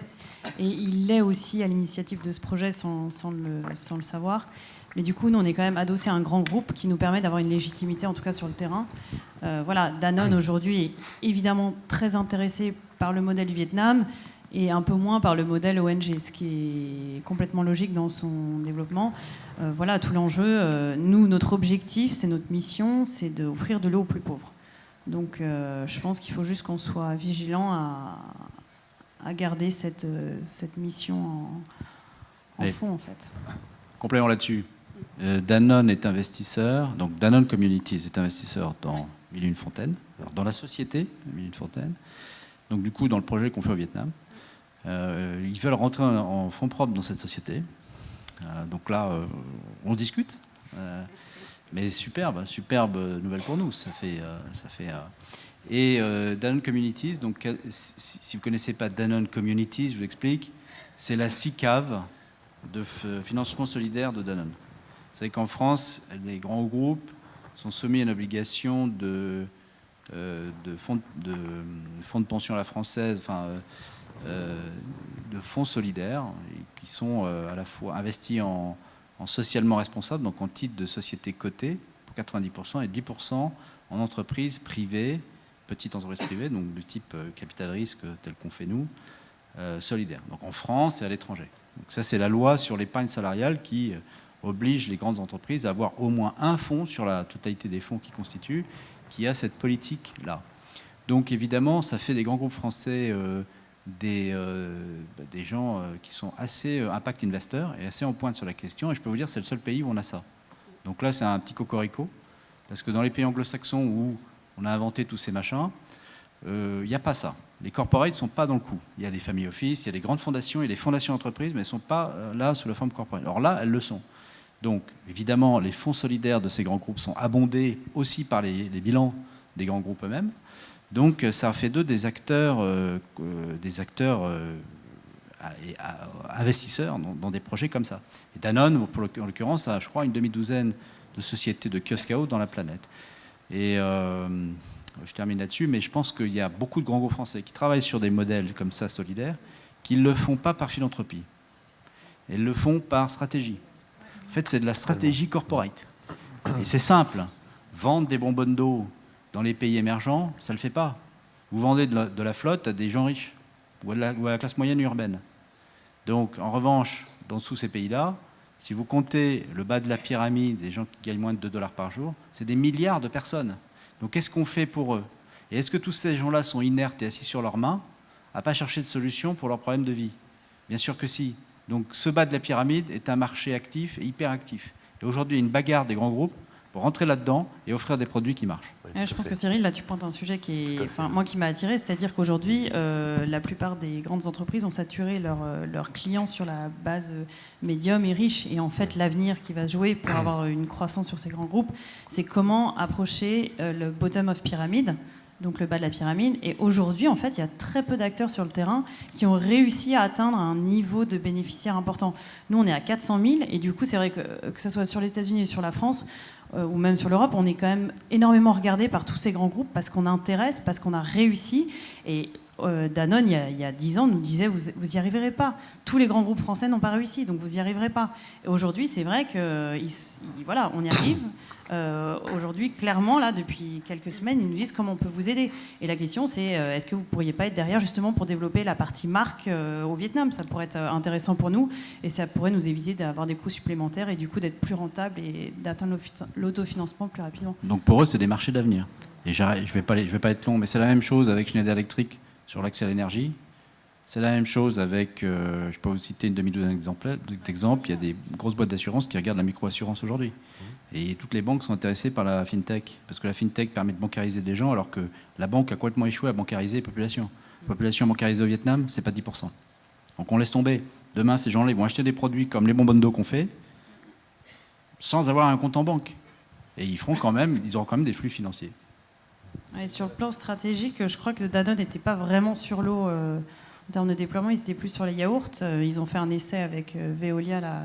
Et il est aussi à l'initiative de ce projet sans le savoir. Mais du coup, nous, on est quand même adossé à un grand groupe qui nous permet d'avoir une légitimité, en tout cas sur le terrain. Voilà, Danone aujourd'hui est évidemment très intéressé par le modèle du Vietnam et un peu moins par le modèle ONG, ce qui est complètement logique dans son développement. Voilà, tout l'enjeu. Nous, notre objectif, c'est notre mission, c'est d'offrir de l'eau aux plus pauvres. Donc je pense qu'il faut juste qu'on soit vigilant à garder cette mission en fond, en fait. Complément là-dessus. Danone est investisseur, donc Danone Communities est investisseur dans Mille et une Fontaines, alors dans la société Mille et une Fontaines, donc du coup dans le projet qu'on fait au Vietnam. Ils veulent rentrer en fonds propres dans cette société. Donc là, on discute. Mais superbe nouvelle pour nous. Et Danone Communities, donc si vous ne connaissez pas Danone Communities, je vous explique, c'est la SICAV de financement solidaire de Danone. Vous savez qu'en France, les grands groupes sont soumis à une obligation de fonds de pension à la française, de fonds solidaires qui sont à la fois investis en socialement responsable, donc en titre de société cotée pour 90% et 10% en entreprise privée, petite entreprise privée, donc de type capital risque tel qu'on fait nous, solidaire. Donc en France et à l'étranger. Donc ça c'est la loi sur l'épargne salariale qui oblige les grandes entreprises à avoir au moins un fonds sur la totalité des fonds qui constituent, qui a cette politique-là. Donc évidemment, ça fait des grands groupes français des gens qui sont assez impact investors et assez en pointe sur la question. Et je peux vous dire, c'est le seul pays où on a ça. Donc là, c'est un petit cocorico, parce que dans les pays anglo-saxons où on a inventé tous ces machins, il n'y a pas ça. Les corporates ne sont pas dans le coup. Il y a des family office, il y a des grandes fondations, il y a des fondations d'entreprise, mais elles ne sont pas là sous la forme corporate. Alors là, elles le sont. Donc, évidemment, les fonds solidaires de ces grands groupes sont abondés aussi par les bilans des grands groupes eux-mêmes. Donc, ça fait d'eux des acteurs investisseurs dans des projets comme ça. Et Danone, en l'occurrence, a, je crois, une demi-douzaine de sociétés de kiosques à eau dans la planète. Et je termine là-dessus, mais je pense qu'il y a beaucoup de grands groupes français qui travaillent sur des modèles comme ça, solidaires, qui ne le font pas par philanthropie. Ils le font par stratégie. En fait, c'est de la stratégie corporate. Et c'est simple. Vendre des bonbonnes d'eau dans les pays émergents, ça ne le fait pas. Vous vendez de la flotte à des gens riches ou à la classe moyenne urbaine. Donc, en revanche, dans tous ces pays-là, si vous comptez le bas de la pyramide, des gens qui gagnent moins de $2 par jour, c'est des milliards de personnes. Donc, qu'est-ce qu'on fait pour eux? Et est-ce que tous ces gens-là sont inertes et assis sur leurs mains à ne pas chercher de solution pour leurs problèmes de vie? Bien sûr que si. Donc, ce bas de la pyramide est un marché actif et hyper actif. Et aujourd'hui, il y a une bagarre des grands groupes pour rentrer là-dedans et offrir des produits qui marchent. Je pense que Cyril, là tu pointes un sujet qui m'a attiré, c'est-à-dire qu'aujourd'hui, la plupart des grandes entreprises ont saturé leurs clients sur la base médium et riche. Et en fait, l'avenir qui va se jouer pour avoir une croissance sur ces grands groupes, c'est comment approcher le bottom of pyramide, donc le bas de la pyramide. Et aujourd'hui, en fait, il y a très peu d'acteurs sur le terrain qui ont réussi à atteindre un niveau de bénéficiaires important. Nous, on est à 400 000, et du coup, c'est vrai que ce soit sur les États-Unis ou sur la France, ou même sur l'Europe, on est quand même énormément regardé par tous ces grands groupes parce qu'on intéresse, parce qu'on a réussi. Et Danone, il y a 10 ans, nous disait vous n'y arriverez pas. Tous les grands groupes français n'ont pas réussi, donc vous n'y arriverez pas. Et aujourd'hui, c'est vrai que voilà, on y arrive. Aujourd'hui, clairement, là, depuis quelques semaines, ils nous disent comment on peut vous aider. Et la question, c'est est-ce que vous ne pourriez pas être derrière justement pour développer la partie marque au Vietnam? Ça pourrait être intéressant pour nous et ça pourrait nous éviter d'avoir des coûts supplémentaires et du coup d'être plus rentable et d'atteindre l'autofinancement plus rapidement. Donc pour eux, c'est des marchés d'avenir. Et je vais pas être long, mais c'est la même chose avec Schneider Electric sur l'accès à l'énergie. C'est la même chose avec, je peux vous citer une demi-douzaine d'exemples. Il y a des grosses boîtes d'assurance qui regardent la micro-assurance aujourd'hui. Et toutes les banques sont intéressées par la fintech, parce que la fintech permet de bancariser des gens, alors que la banque a complètement échoué à bancariser les populations. La population bancarisée au Vietnam, c'est pas 10%. Donc on laisse tomber. Demain, ces gens-là, ils vont acheter des produits comme les bonbonnes d'eau qu'on fait, sans avoir un compte en banque. Et ils auront quand même des flux financiers. Et sur le plan stratégique, je crois que Danone n'était pas vraiment sur l'eau en termes de déploiement, ils étaient plus sur les yaourts. Ils ont fait un essai avec Veolia là,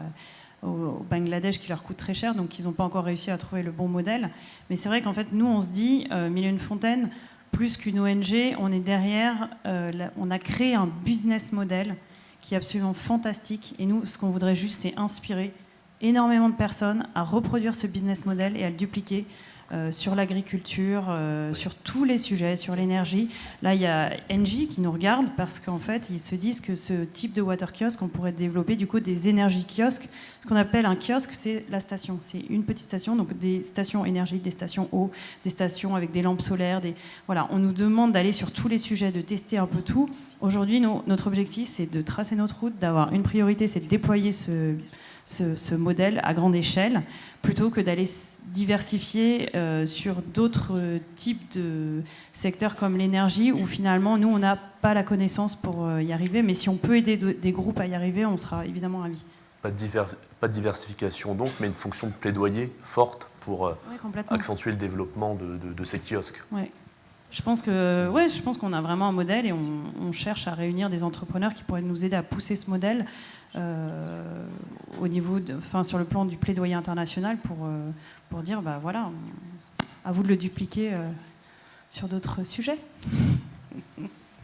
au Bangladesh qui leur coûte très cher, donc ils n'ont pas encore réussi à trouver le bon modèle. Mais c'est vrai qu'en fait, nous, on se dit, Mille et une Fontaines, plus qu'une ONG, on est derrière, on a créé un business model qui est absolument fantastique. Et nous, ce qu'on voudrait juste, c'est inspirer énormément de personnes à reproduire ce business model et à le dupliquer sur l'agriculture, sur tous les sujets, sur l'énergie. Là, il y a Engie qui nous regarde parce qu'en fait, ils se disent que ce type de water kiosque, on pourrait développer du coup des énergie kiosques. Ce qu'on appelle un kiosque, c'est la station. C'est une petite station, donc des stations énergie, des stations eau, des stations avec des lampes solaires. Voilà, on nous demande d'aller sur tous les sujets, de tester un peu tout. Aujourd'hui, notre objectif, c'est de tracer notre route, d'avoir une priorité, c'est de déployer ce modèle à grande échelle, plutôt que d'aller diversifier sur d'autres types de secteurs comme l'énergie, où finalement, nous, on n'a pas la connaissance pour y arriver. Mais si on peut aider des groupes à y arriver, on sera évidemment ravis. Pas de diversification donc, mais une fonction de plaidoyer forte pour accentuer le développement de ces kiosques. Ouais. Je pense qu'on a vraiment un modèle et on cherche à réunir des entrepreneurs qui pourraient nous aider à pousser ce modèle au niveau sur le plan du plaidoyer international pour dire bah voilà, à vous de le dupliquer sur d'autres sujets.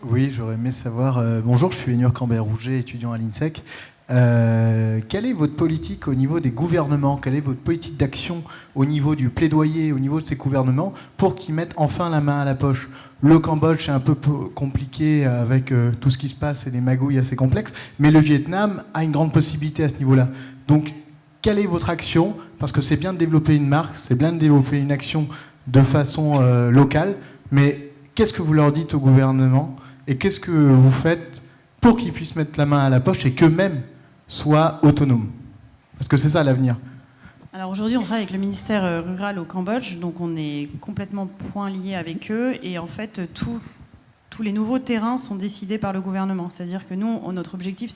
Oui, j'aurais aimé savoir. Bonjour, je suis Énur Cambert-Rouget, étudiant à l'INSEC. Quelle est votre politique au niveau des gouvernements? Quelle est votre politique d'action au niveau du plaidoyer, au niveau de ces gouvernements, pour qu'ils mettent enfin la main à la poche? Le Cambodge, c'est un peu compliqué avec tout ce qui se passe et des magouilles assez complexes, mais le Vietnam a une grande possibilité à ce niveau-là. Donc, quelle est votre action? Parce que c'est bien de développer une marque, c'est bien de développer une action de façon locale, mais qu'est-ce que vous leur dites au gouvernement et qu'est-ce que vous faites pour qu'ils puissent mettre la main à la poche et qu'eux-mêmes soient autonomes? Parce que c'est ça l'avenir. Alors aujourd'hui, on travaille avec le ministère rural au Cambodge, donc on est complètement point lié avec eux. Et en fait, tous les nouveaux terrains sont décidés par le gouvernement. C'est-à-dire que nous, notre objectif,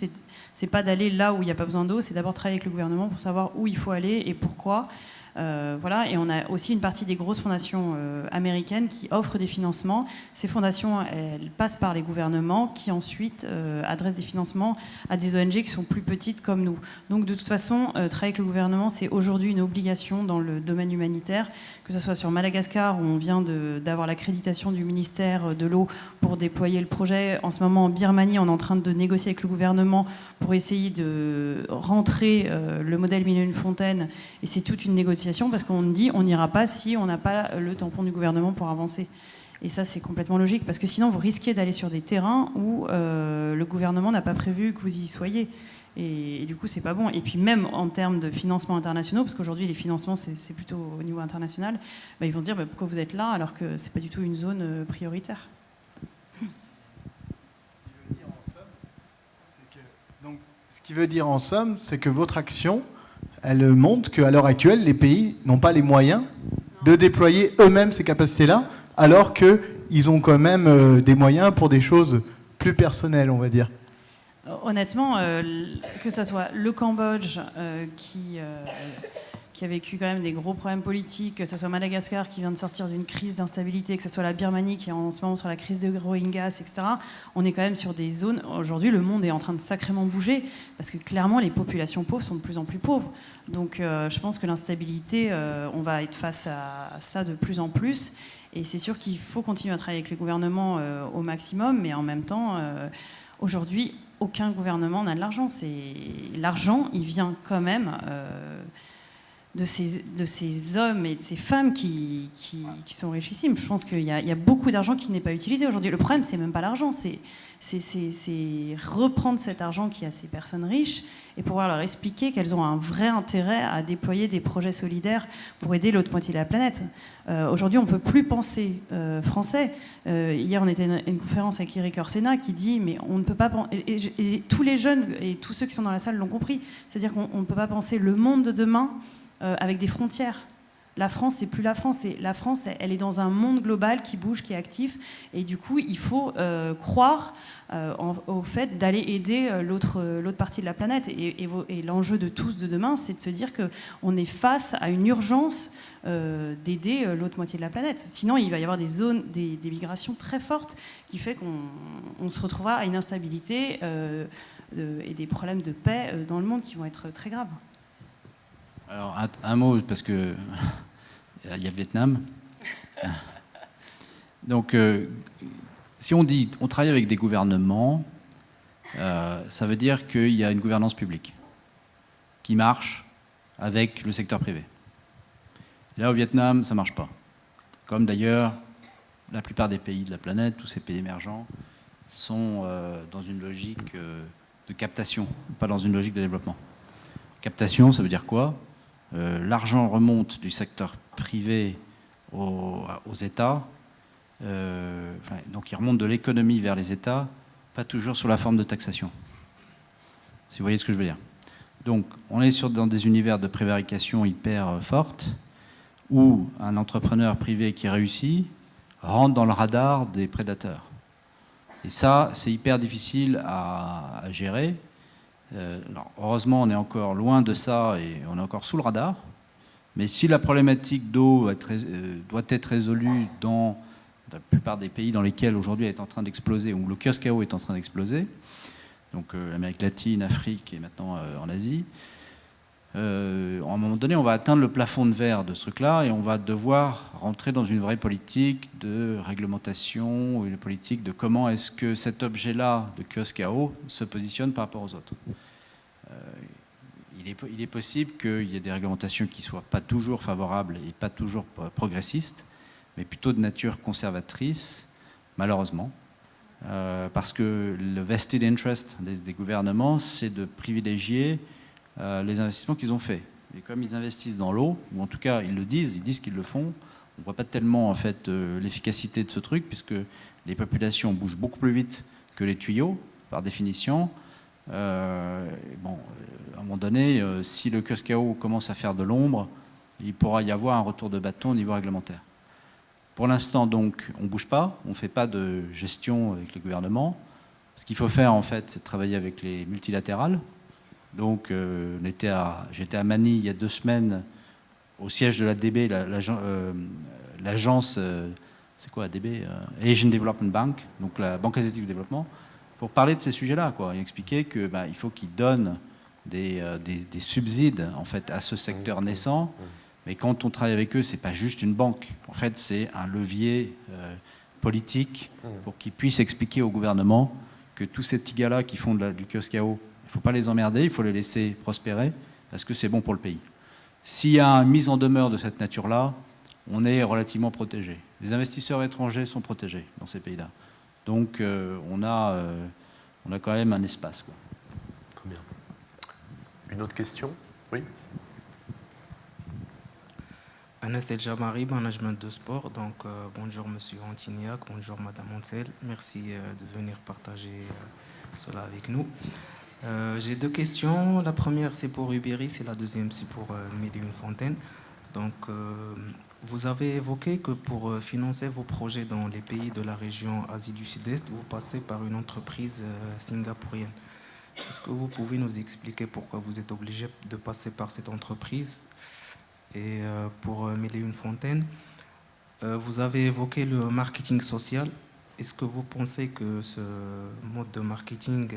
c'est pas d'aller là où il n'y a pas besoin d'eau, c'est d'abord travailler avec le gouvernement pour savoir où il faut aller et pourquoi. Voilà, et on a aussi une partie des grosses fondations américaines qui offrent des financements. Ces fondations, elles passent par les gouvernements qui ensuite adressent des financements à des ONG qui sont plus petites comme nous. Donc de toute façon, travailler avec le gouvernement, c'est aujourd'hui une obligation dans le domaine humanitaire, que ce soit sur Madagascar où on vient d'avoir l'accréditation du ministère de l'eau pour déployer le projet. En ce moment, en Birmanie, on est en train de négocier avec le gouvernement pour essayer de rentrer le modèle Mille et une fontaines, et c'est toute une négociation parce qu'on dit on n'ira pas si on n'a pas le tampon du gouvernement pour avancer. Et ça, c'est complètement logique, parce que sinon, vous risquez d'aller sur des terrains où le gouvernement n'a pas prévu que vous y soyez. Et du coup, c'est pas bon. Et puis même en termes de financements internationaux, parce qu'aujourd'hui, les financements, c'est plutôt au niveau international, bah, ils vont se dire pourquoi vous êtes là alors que c'est pas du tout une zone prioritaire. Ce qui veut dire en somme, c'est que votre action, elle montre qu'à l'heure actuelle, les pays n'ont pas les moyens de déployer eux-mêmes ces capacités-là, alors qu'ils ont quand même des moyens pour des choses plus personnelles, on va dire. Honnêtement, que ce soit le Cambodge qui a vécu quand même des gros problèmes politiques, que ce soit Madagascar qui vient de sortir d'une crise d'instabilité, que ce soit la Birmanie qui est en ce moment sur la crise de Rohingyas, etc., on est quand même sur des zones... Aujourd'hui, le monde est en train de sacrément bouger, parce que clairement, les populations pauvres sont de plus en plus pauvres. Donc je pense que l'instabilité, on va être face à ça de plus en plus. Et c'est sûr qu'il faut continuer à travailler avec les gouvernements au maximum, mais en même temps, aujourd'hui, aucun gouvernement n'a de l'argent. L'argent, il vient quand même... de ces hommes et de ces femmes qui sont richissimes. Je pense qu'il y a beaucoup d'argent qui n'est pas utilisé aujourd'hui. Le problème, c'est même pas l'argent, c'est reprendre cet argent qui est à ces personnes riches et pouvoir leur expliquer qu'elles ont un vrai intérêt à déployer des projets solidaires pour aider l'autre moitié de la planète. Aujourd'hui, on ne peut plus penser français. Hier, on était à une conférence avec Eric Orsena qui dit mais on ne peut pas et tous les jeunes et tous ceux qui sont dans la salle l'ont compris. C'est-à-dire qu'on ne peut pas penser le monde de demain avec des frontières. La France, c'est plus la France. La France, elle est dans un monde global qui bouge, qui est actif. Et du coup, il faut croire au fait d'aller aider l'autre partie de la planète. Et l'enjeu de tous de demain, c'est de se dire qu'on est face à une urgence d'aider l'autre moitié de la planète. Sinon, il va y avoir des zones, des migrations très fortes qui fait qu'on se retrouvera à une instabilité et des problèmes de paix dans le monde qui vont être très graves. Alors, un mot, parce que il y a le Vietnam. Donc, si on dit on travaille avec des gouvernements, ça veut dire qu'il y a une gouvernance publique qui marche avec le secteur privé. Là, au Vietnam, ça ne marche pas. Comme d'ailleurs la plupart des pays de la planète, tous ces pays émergents, sont dans une logique de captation, pas dans une logique de développement. Captation, ça veut dire quoi? L'argent remonte du secteur privé aux États, donc il remonte de l'économie vers les États, pas toujours sous la forme de taxation. Si vous voyez ce que je veux dire. Donc on est dans des univers de prévarication hyper forte, où un entrepreneur privé qui réussit rentre dans le radar des prédateurs. Et ça, c'est hyper difficile à gérer. Alors, heureusement, on est encore loin de ça et on est encore sous le radar. Mais si la problématique d'eau doit être résolue dans la plupart des pays dans lesquels aujourd'hui elle est en train d'exploser, où le kiosque à eau est en train d'exploser, donc Amérique latine, Afrique et maintenant en Asie, à un moment donné, on va atteindre le plafond de verre de ce truc-là et on va devoir rentrer dans une vraie politique de réglementation ou une politique de comment est-ce que cet objet-là de kiosque à eau se positionne par rapport aux autres. Il est possible qu'il y ait des réglementations qui ne soient pas toujours favorables et pas toujours progressistes, mais plutôt de nature conservatrice, malheureusement. Parce que le vested interest des gouvernements, c'est de privilégier les investissements qu'ils ont faits. Et comme ils investissent dans l'eau, ou en tout cas ils disent qu'ils le font, on ne voit pas tellement en fait l'efficacité de ce truc, puisque les populations bougent beaucoup plus vite que les tuyaux, par définition. À un moment donné, si le kiosque à eau commence à faire de l'ombre, il pourra y avoir un retour de bâton au niveau réglementaire. Pour l'instant, donc, on ne bouge pas, on ne fait pas de gestion avec les gouvernements. Ce qu'il faut faire, en fait, c'est travailler avec les multilatérales. Donc, j'étais à Manille il y a 2 semaines, au siège de l'ADB, l'agence, c'est quoi ADB Asian Development Bank, donc la Banque asiatique du développement, pour parler de ces sujets-là, quoi, et expliquer qu'il faut qu'ils donnent des subsides, en fait, à ce secteur naissant. Mais quand on travaille avec eux, ce n'est pas juste une banque. En fait, c'est un levier politique pour qu'ils puissent expliquer au gouvernement que tous ces petits gars-là qui font du kiosque à eau, il ne faut pas les emmerder, il faut les laisser prospérer parce que c'est bon pour le pays. S'il y a une mise en demeure de cette nature-là, on est relativement protégé. Les investisseurs étrangers sont protégés dans ces pays-là. Donc, on a quand même un espace, quoi. Très bien. Une autre question? Oui. Anas El Jamari, management de sport. Donc, bonjour Monsieur Antignac, bonjour Madame Ansel. Merci de venir partager cela avec nous. J'ai 2 questions. La première, c'est pour Ubéris et la deuxième, c'est pour Mille et une Fontaine. Donc, vous avez évoqué que pour financer vos projets dans les pays de la région Asie du Sud-Est, vous passez par une entreprise singapourienne. Est-ce que vous pouvez nous expliquer pourquoi vous êtes obligé de passer par cette entreprise? Et pour Mille et une Fontaine, vous avez évoqué le marketing social. Est-ce que vous pensez que ce mode de marketing,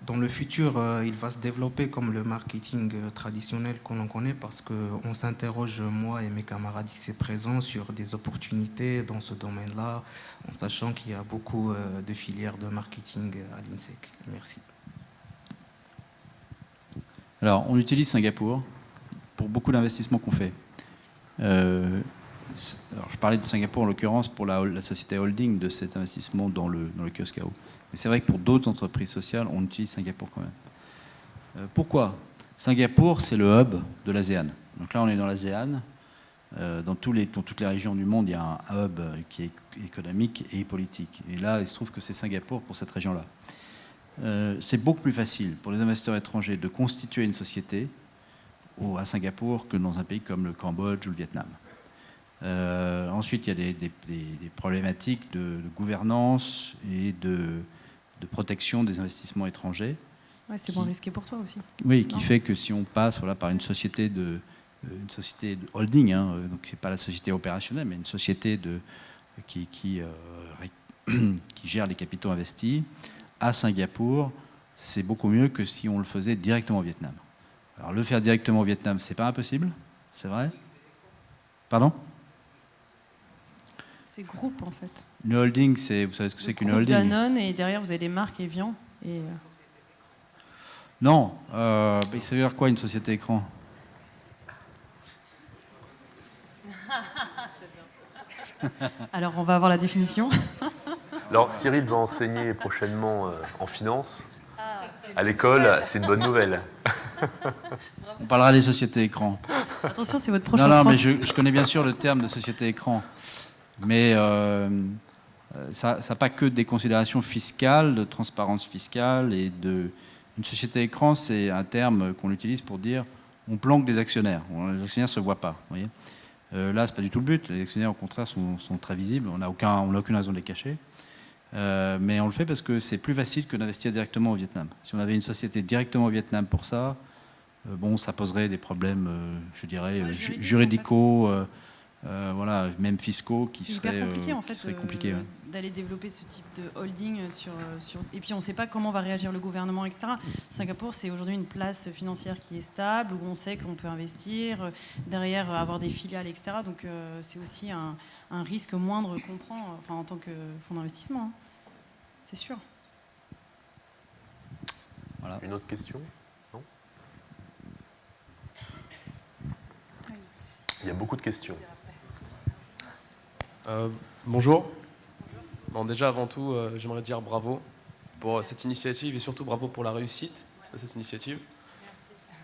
dans le futur, il va se développer comme le marketing traditionnel que l'on connaît? Parce qu'on s'interroge, moi et mes camarades ici présents, sur des opportunités dans ce domaine-là, en sachant qu'il y a beaucoup de filières de marketing à l'INSEC. Merci. Alors, on utilise Singapour pour beaucoup d'investissements qu'on fait. Alors, je parlais de Singapour en l'occurrence pour la société holding de cet investissement dans le kiosque à eau. Mais c'est vrai que pour d'autres entreprises sociales, on utilise Singapour quand même. Pourquoi? Singapour, c'est le hub de l'ASEAN. Donc là, on est dans l'ASEAN. Dans toutes les régions du monde, il y a un hub qui est économique et politique. Et là, il se trouve que c'est Singapour pour cette région-là. C'est beaucoup plus facile pour les investisseurs étrangers de constituer une société à Singapour que dans un pays comme le Cambodge ou le Vietnam. Ensuite, il y a des problématiques de gouvernance et de protection des investissements étrangers. Ouais, c'est moins risqué pour toi aussi. Oui, qui fait que si on passe par une société de holding, donc c'est pas la société opérationnelle, mais une société qui gère les capitaux investis, à Singapour, c'est beaucoup mieux que si on le faisait directement au Vietnam. Alors le faire directement au Vietnam, c'est pas impossible, c'est vrai. Pardon? C'est groupe en fait. Une holding, vous savez ce que c'est qu'une holding? Danone, et derrière vous avez des marques Evian. Et... Non, ça veut dire quoi une société écran? Alors, on va avoir la définition. Alors, Cyril va enseigner prochainement en finance. À l'école, c'est une bonne nouvelle. On parlera des sociétés écrans. Attention, c'est votre prochain Non, prof. mais je connais bien sûr le terme de société écran. Mais ça n'a pas que des considérations fiscales, de transparence fiscale. Une société écran, c'est un terme qu'on utilise pour dire on planque des actionnaires. Les actionnaires ne se voient pas. Vous voyez, là, ce n'est pas du tout le but. Les actionnaires, au contraire, sont très visibles. On n'a aucune raison de les cacher. Mais on le fait parce que c'est plus facile que d'investir directement au Vietnam. Si on avait une société directement au Vietnam pour ça, ça poserait des problèmes, je dirais, juridicaux, voilà, même fiscaux, qui c'est seraient hyper compliqué en fait compliqués. Ouais. d'aller développer ce type de holding et puis on ne sait pas comment va réagir le gouvernement, etc. Singapour, c'est aujourd'hui une place financière qui est stable, où on sait qu'on peut investir, derrière avoir des filiales, etc. Donc c'est aussi un risque moindre qu'on prend, enfin, en tant que fonds d'investissement, hein. C'est sûr. Voilà. Une autre question? Non? Il y a beaucoup de questions. Bonjour. Bon, déjà, avant tout, j'aimerais dire bravo pour cette initiative et surtout bravo pour la réussite de cette initiative.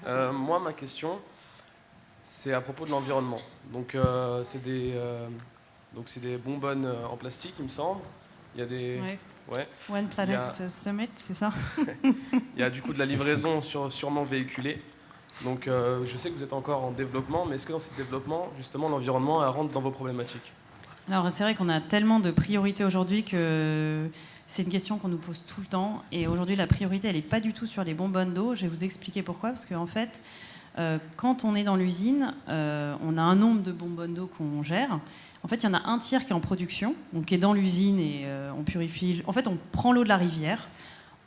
Moi, ma question, c'est à propos de l'environnement. Donc, c'est des bonbonnes en plastique, il me semble. Il y a des... Ouais. One Planet Summit, c'est ça? Il y a du coup de la livraison sûrement véhiculée. Donc, je sais que vous êtes encore en développement, mais est-ce que dans ce développement, justement, l'environnement rentre dans vos problématiques? Alors c'est vrai qu'on a tellement de priorités aujourd'hui que c'est une question qu'on nous pose tout le temps. Et aujourd'hui, la priorité, elle n'est pas du tout sur les bonbonnes d'eau. Je vais vous expliquer pourquoi. Parce qu'en fait, quand on est dans l'usine, on a un nombre de bonbonnes d'eau qu'on gère. En fait, il y en a un tiers qui est en production, donc qui est dans l'usine et on purifie. En fait, on prend l'eau de la rivière,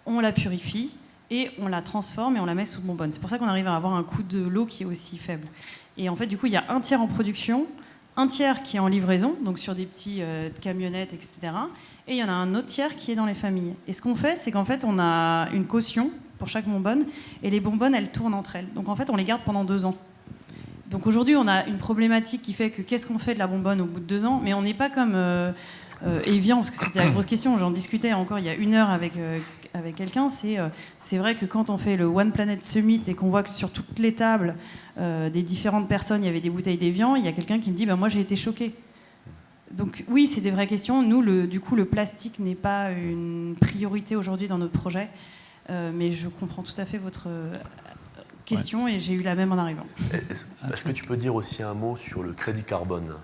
on la purifie et on la transforme et on la met sous bonbonne. C'est pour ça qu'on arrive à avoir un coût de l'eau qui est aussi faible. Et en fait, du coup, il y a un tiers en production, un tiers qui est en livraison, donc sur des petits camionnettes, etc. Et il y en a un autre tiers qui est dans les familles. Et ce qu'on fait, c'est qu'en fait, on a une caution pour chaque bonbonne, et les bonbonnes, elles tournent entre elles. Donc en fait, on les garde pendant 2 ans. Donc aujourd'hui, on a une problématique qui fait que qu'est-ce qu'on fait de la bonbonne au bout de 2 ans? Mais on n'est pas comme Evian, parce que c'était la grosse question. J'en discutais encore il y a 1 heure avec quelqu'un. C'est vrai que quand on fait le One Planet Summit et qu'on voit que sur toutes les tables des différentes personnes, il y avait des bouteilles d'Evian, il y a quelqu'un qui me dit moi j'ai été choqué. Donc oui, c'est des vraies questions. Nous, du coup, le plastique n'est pas une priorité aujourd'hui dans notre projet, mais je comprends tout à fait votre question et j'ai eu la même en arrivant. Est-ce que tu peux dire aussi un mot sur le crédit carbone?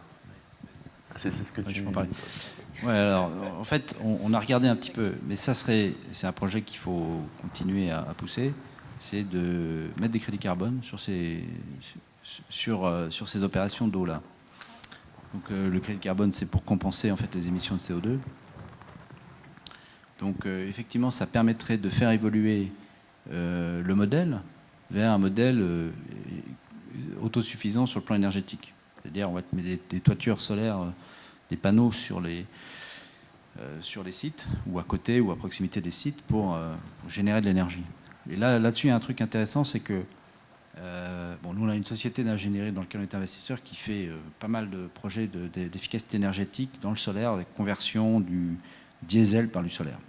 C'est ce que tu... Ouais, alors, en fait, on a regardé un petit peu, mais c'est un projet qu'il faut continuer à pousser, c'est de mettre des crédits carbone sur ces opérations d'eau-là. Donc, le crédit carbone, c'est pour compenser en fait les émissions de CO2. Donc, effectivement, ça permettrait de faire évoluer le modèle vers un modèle autosuffisant sur le plan énergétique. C'est-à-dire, on va mettre des toitures solaires, des panneaux sur les sites, ou à côté, ou à proximité des sites, pour générer de l'énergie. Et là-dessus, il y a un truc intéressant, c'est que nous, on a une société d'ingénierie dans laquelle on est investisseur qui fait pas mal de projets d'efficacité énergétique dans le solaire, avec conversion du diesel par du solaire.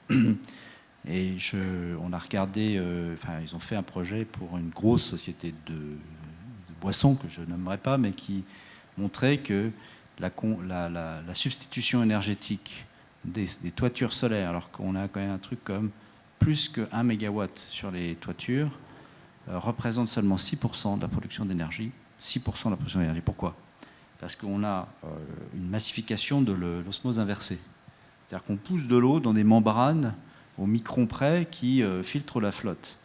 Et on a regardé, ils ont fait un projet pour une grosse société de boissons, que je nommerai pas, mais qui montrait que la substitution énergétique des toitures solaires, alors qu'on a quand même un truc comme plus que 1 mégawatt sur les toitures, représente seulement 6% de la production d'énergie. 6% de la production d'énergie. Pourquoi? Parce qu'on a une massification de l'osmose inversée. C'est-à-dire qu'on pousse de l'eau dans des membranes au micron près qui filtrent la flotte.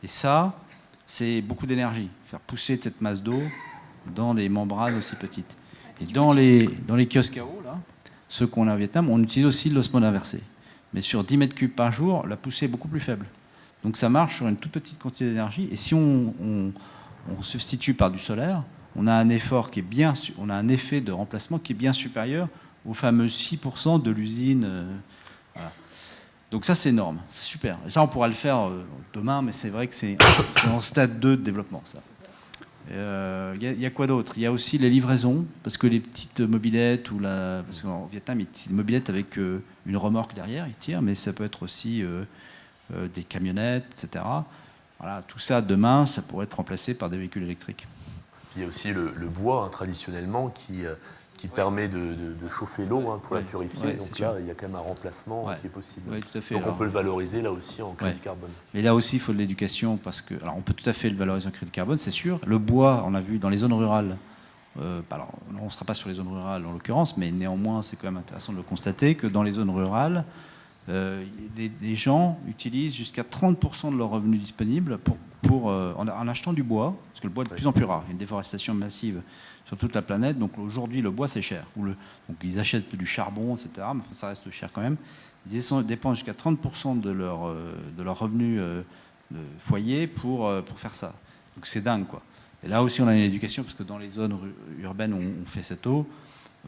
Et ça, c'est beaucoup d'énergie. Faire pousser cette masse d'eau dans des membranes aussi petites. Et dans les kiosques à eau, là, ceux qu'on a au Vietnam, on utilise aussi l'osmose inversée. Mais sur 10 mètres cubes par jour, la poussée est beaucoup plus faible. Donc ça marche sur une toute petite quantité d'énergie. Et si on substitue par du solaire, on a un effet de remplacement qui est bien supérieur aux fameux 6% de l'usine. Voilà. Donc ça, c'est énorme, c'est super. Et ça, on pourra le faire demain, mais c'est vrai que c'est en stade 2 de développement, ça. Il y a quoi d'autre? Il y a aussi les livraisons, parce que les petites mobylettes, parce qu'en Vietnam, une mobilette avec une remorque derrière, ils tirent, mais ça peut être aussi des camionnettes, etc. Voilà, tout ça, demain, ça pourrait être remplacé par des véhicules électriques. Il y a aussi le bois, traditionnellement, qui permet de chauffer l'eau pour la purifier. Donc là, il y a quand même un remplacement qui est possible. Oui, tout à fait. Donc on peut le valoriser là aussi en crédit carbone. Mais là aussi, il faut de l'éducation, parce que, alors on peut tout à fait le valoriser en crédit carbone, c'est sûr. Le bois, on a vu dans les zones rurales, alors on ne sera pas sur les zones rurales en l'occurrence, mais néanmoins, c'est quand même intéressant de le constater que dans les zones rurales, les gens utilisent jusqu'à 30% de leurs revenus disponibles en achetant du bois, parce que le bois est de plus en plus rare. Il y a une déforestation massive sur toute la planète, donc aujourd'hui le bois c'est cher. Donc ils achètent du charbon, etc., mais ça reste cher quand même. Ils dépensent jusqu'à 30% de leur revenu de foyer pour faire ça. Donc c'est dingue, quoi. Et là aussi on a une éducation, parce que dans les zones urbaines où on fait cette eau,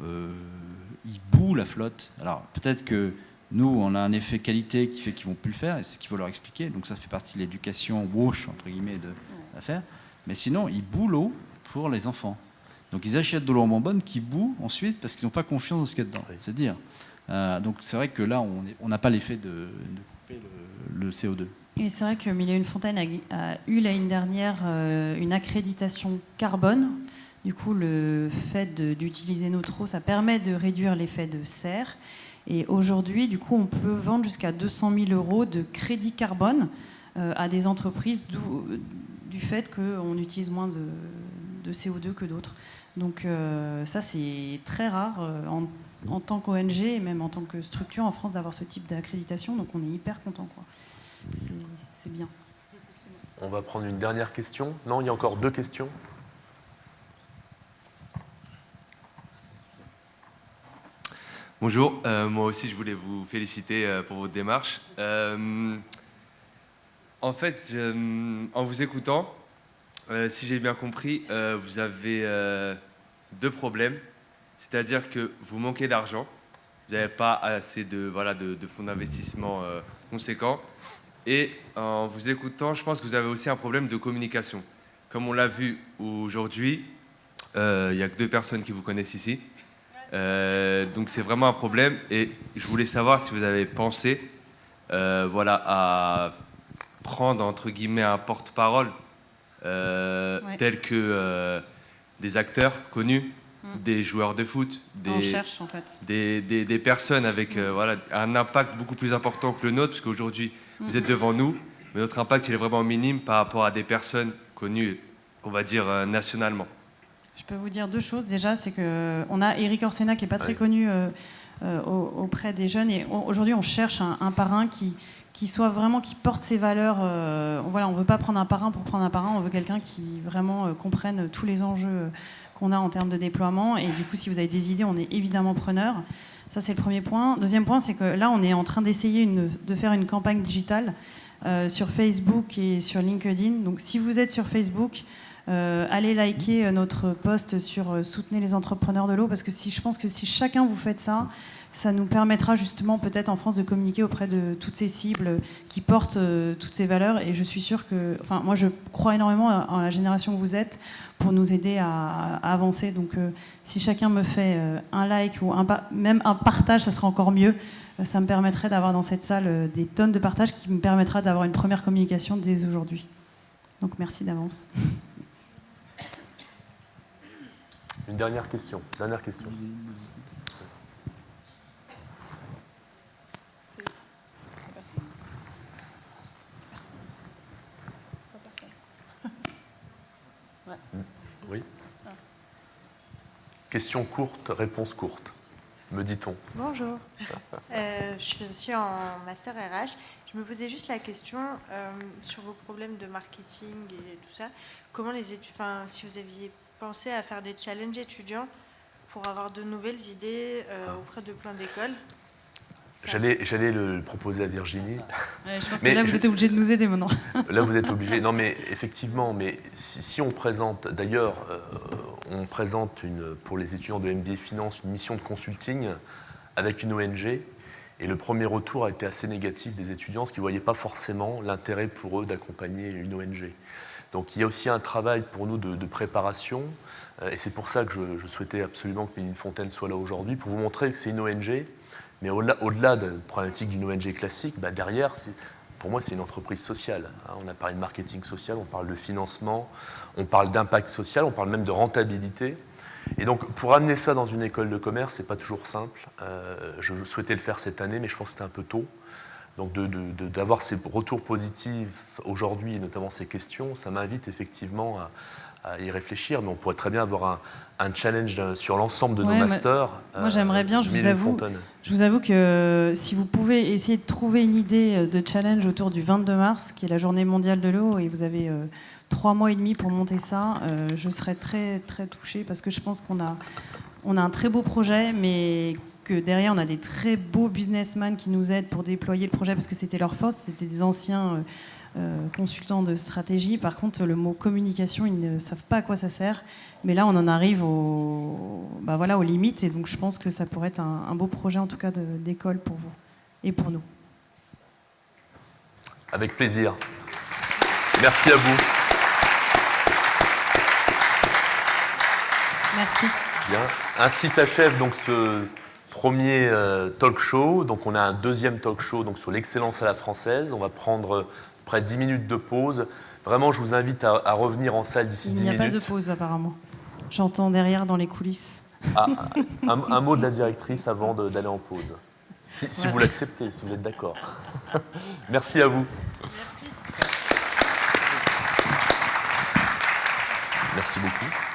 ils bouent la flotte. Alors peut-être que nous, on a un effet qualité qui fait qu'ils ne vont plus le faire, et c'est ce qu'il faut leur expliquer. Donc ça fait partie de l'éducation wash, entre guillemets, de l'affaire. Mais sinon, ils bouent l'eau pour les enfants. Donc ils achètent de l'eau en bonbonne qui bout ensuite parce qu'ils n'ont pas confiance dans ce qu'il y a dedans. C'est dire. Donc c'est vrai que là, on n'a pas l'effet de couper le CO2. Et c'est vrai que Mille et une Fontaines a eu l'année dernière une accréditation carbone. Du coup, le fait d'utiliser notre eau, ça permet de réduire l'effet de serre. Et aujourd'hui, du coup, on peut vendre jusqu'à 200 000 € de crédit carbone à des entreprises du fait qu'on utilise moins de CO2 que d'autres. Donc ça, c'est très rare en tant qu'ONG et même en tant que structure en France d'avoir ce type d'accréditation. Donc on est hyper content, quoi. C'est bien. On va prendre une dernière question. Non, il y a encore 2 questions. Bonjour, moi aussi je voulais vous féliciter pour votre démarche. En fait, en vous écoutant, si j'ai bien compris, vous avez 2 problèmes. C'est-à-dire que vous manquez d'argent, vous n'avez pas assez de fonds d'investissement conséquents. Et en vous écoutant, je pense que vous avez aussi un problème de communication. Comme on l'a vu aujourd'hui, il n'y a que 2 personnes qui vous connaissent ici. Donc c'est vraiment un problème, et je voulais savoir si vous avez pensé à prendre entre guillemets un porte-parole tel que des acteurs connus, des joueurs de foot, On cherche, en fait. des personnes avec un impact beaucoup plus important que le nôtre, parce qu'aujourd'hui vous êtes devant nous, mais notre impact il est vraiment minime par rapport à des personnes connues, on va dire nationalement. Je peux vous dire 2 choses. Déjà, c'est qu'on a Eric Orsena qui n'est pas très connu auprès des jeunes. Et aujourd'hui, on cherche un parrain qui soit vraiment, qui porte ses valeurs. On ne veut pas prendre un parrain pour prendre un parrain. On veut quelqu'un qui vraiment comprenne tous les enjeux qu'on a en termes de déploiement. Et du coup, si vous avez des idées, on est évidemment preneur. Ça, c'est le premier point. Deuxième point, c'est que là, on est en train d'essayer de faire une campagne digitale sur Facebook et sur LinkedIn. Donc, si vous êtes sur Facebook, allez liker notre post sur soutenez les entrepreneurs de l'eau, parce que je pense que si chacun vous faites ça, ça nous permettra justement peut-être en France de communiquer auprès de toutes ces cibles qui portent toutes ces valeurs. Et je suis sûre que, moi je crois énormément en la génération que vous êtes pour nous aider à avancer. Donc si chacun me fait un like ou même un partage, ça sera encore mieux. Ça me permettrait d'avoir dans cette salle des tonnes de partages qui me permettra d'avoir une première communication dès aujourd'hui. Donc merci d'avance. Une dernière question. Oui. Question courte, réponse courte, me dit-on. Bonjour. Je suis en master RH. Je me posais juste la question sur vos problèmes de marketing et tout ça. Comment les études, si vous aviez pensé à faire des challenges étudiants pour avoir de nouvelles idées auprès de plein d'écoles. J'allais le proposer à Virginie. Ouais, je pense que là, vous êtes obligé de nous aider maintenant. Là, vous êtes obligé. Non, mais effectivement, mais si on présente, d'ailleurs, on présente pour les étudiants de MBA Finance une mission de consulting avec une ONG, et le premier retour a été assez négatif des étudiants, parce qu'ils ne voyaient pas forcément l'intérêt pour eux d'accompagner une ONG. Donc il y a aussi un travail pour nous de préparation, et c'est pour ça que je souhaitais absolument que Méline Fontaine soit là aujourd'hui, pour vous montrer que c'est une ONG, mais au-delà de la problématique d'une ONG classique, derrière, pour moi, c'est une entreprise sociale. On a parlé de marketing social, on parle de financement, on parle d'impact social, on parle même de rentabilité. Et donc, pour amener ça dans une école de commerce, c'est pas toujours simple. Je souhaitais le faire cette année, mais je pense que c'était un peu tôt. Donc, d'avoir ces retours positifs aujourd'hui, et notamment ces questions, ça m'invite effectivement à y réfléchir. Mais on pourrait très bien avoir un challenge sur l'ensemble de nos masters. Moi, j'aimerais bien, je vous avoue que si vous pouvez essayer de trouver une idée de challenge autour du 22 mars, qui est la journée mondiale de l'eau, et vous avez 3 mois et demi pour monter ça, je serais très, très touchée, parce que je pense qu'on a un très beau projet, mais que derrière, on a des très beaux businessmen qui nous aident pour déployer le projet, parce que c'était leur force, c'était des anciens consultants de stratégie. Par contre, le mot communication, ils ne savent pas à quoi ça sert. Mais là, on en arrive aux limites, et donc je pense que ça pourrait être un beau projet, en tout cas, d'école pour vous et pour nous. Avec plaisir. Merci à vous. Merci. Bien. Ainsi s'achève donc ce premier talk show. Donc on a un deuxième talk show donc sur l'excellence à la française. On va prendre près de 10 minutes de pause. Vraiment, je vous invite à revenir en salle d'ici 10 minutes. Il n'y a pas de pause apparemment. J'entends derrière dans les coulisses. Un mot de la directrice avant d'aller en pause. Si vous l'acceptez, si vous êtes d'accord. Merci à vous. Merci beaucoup.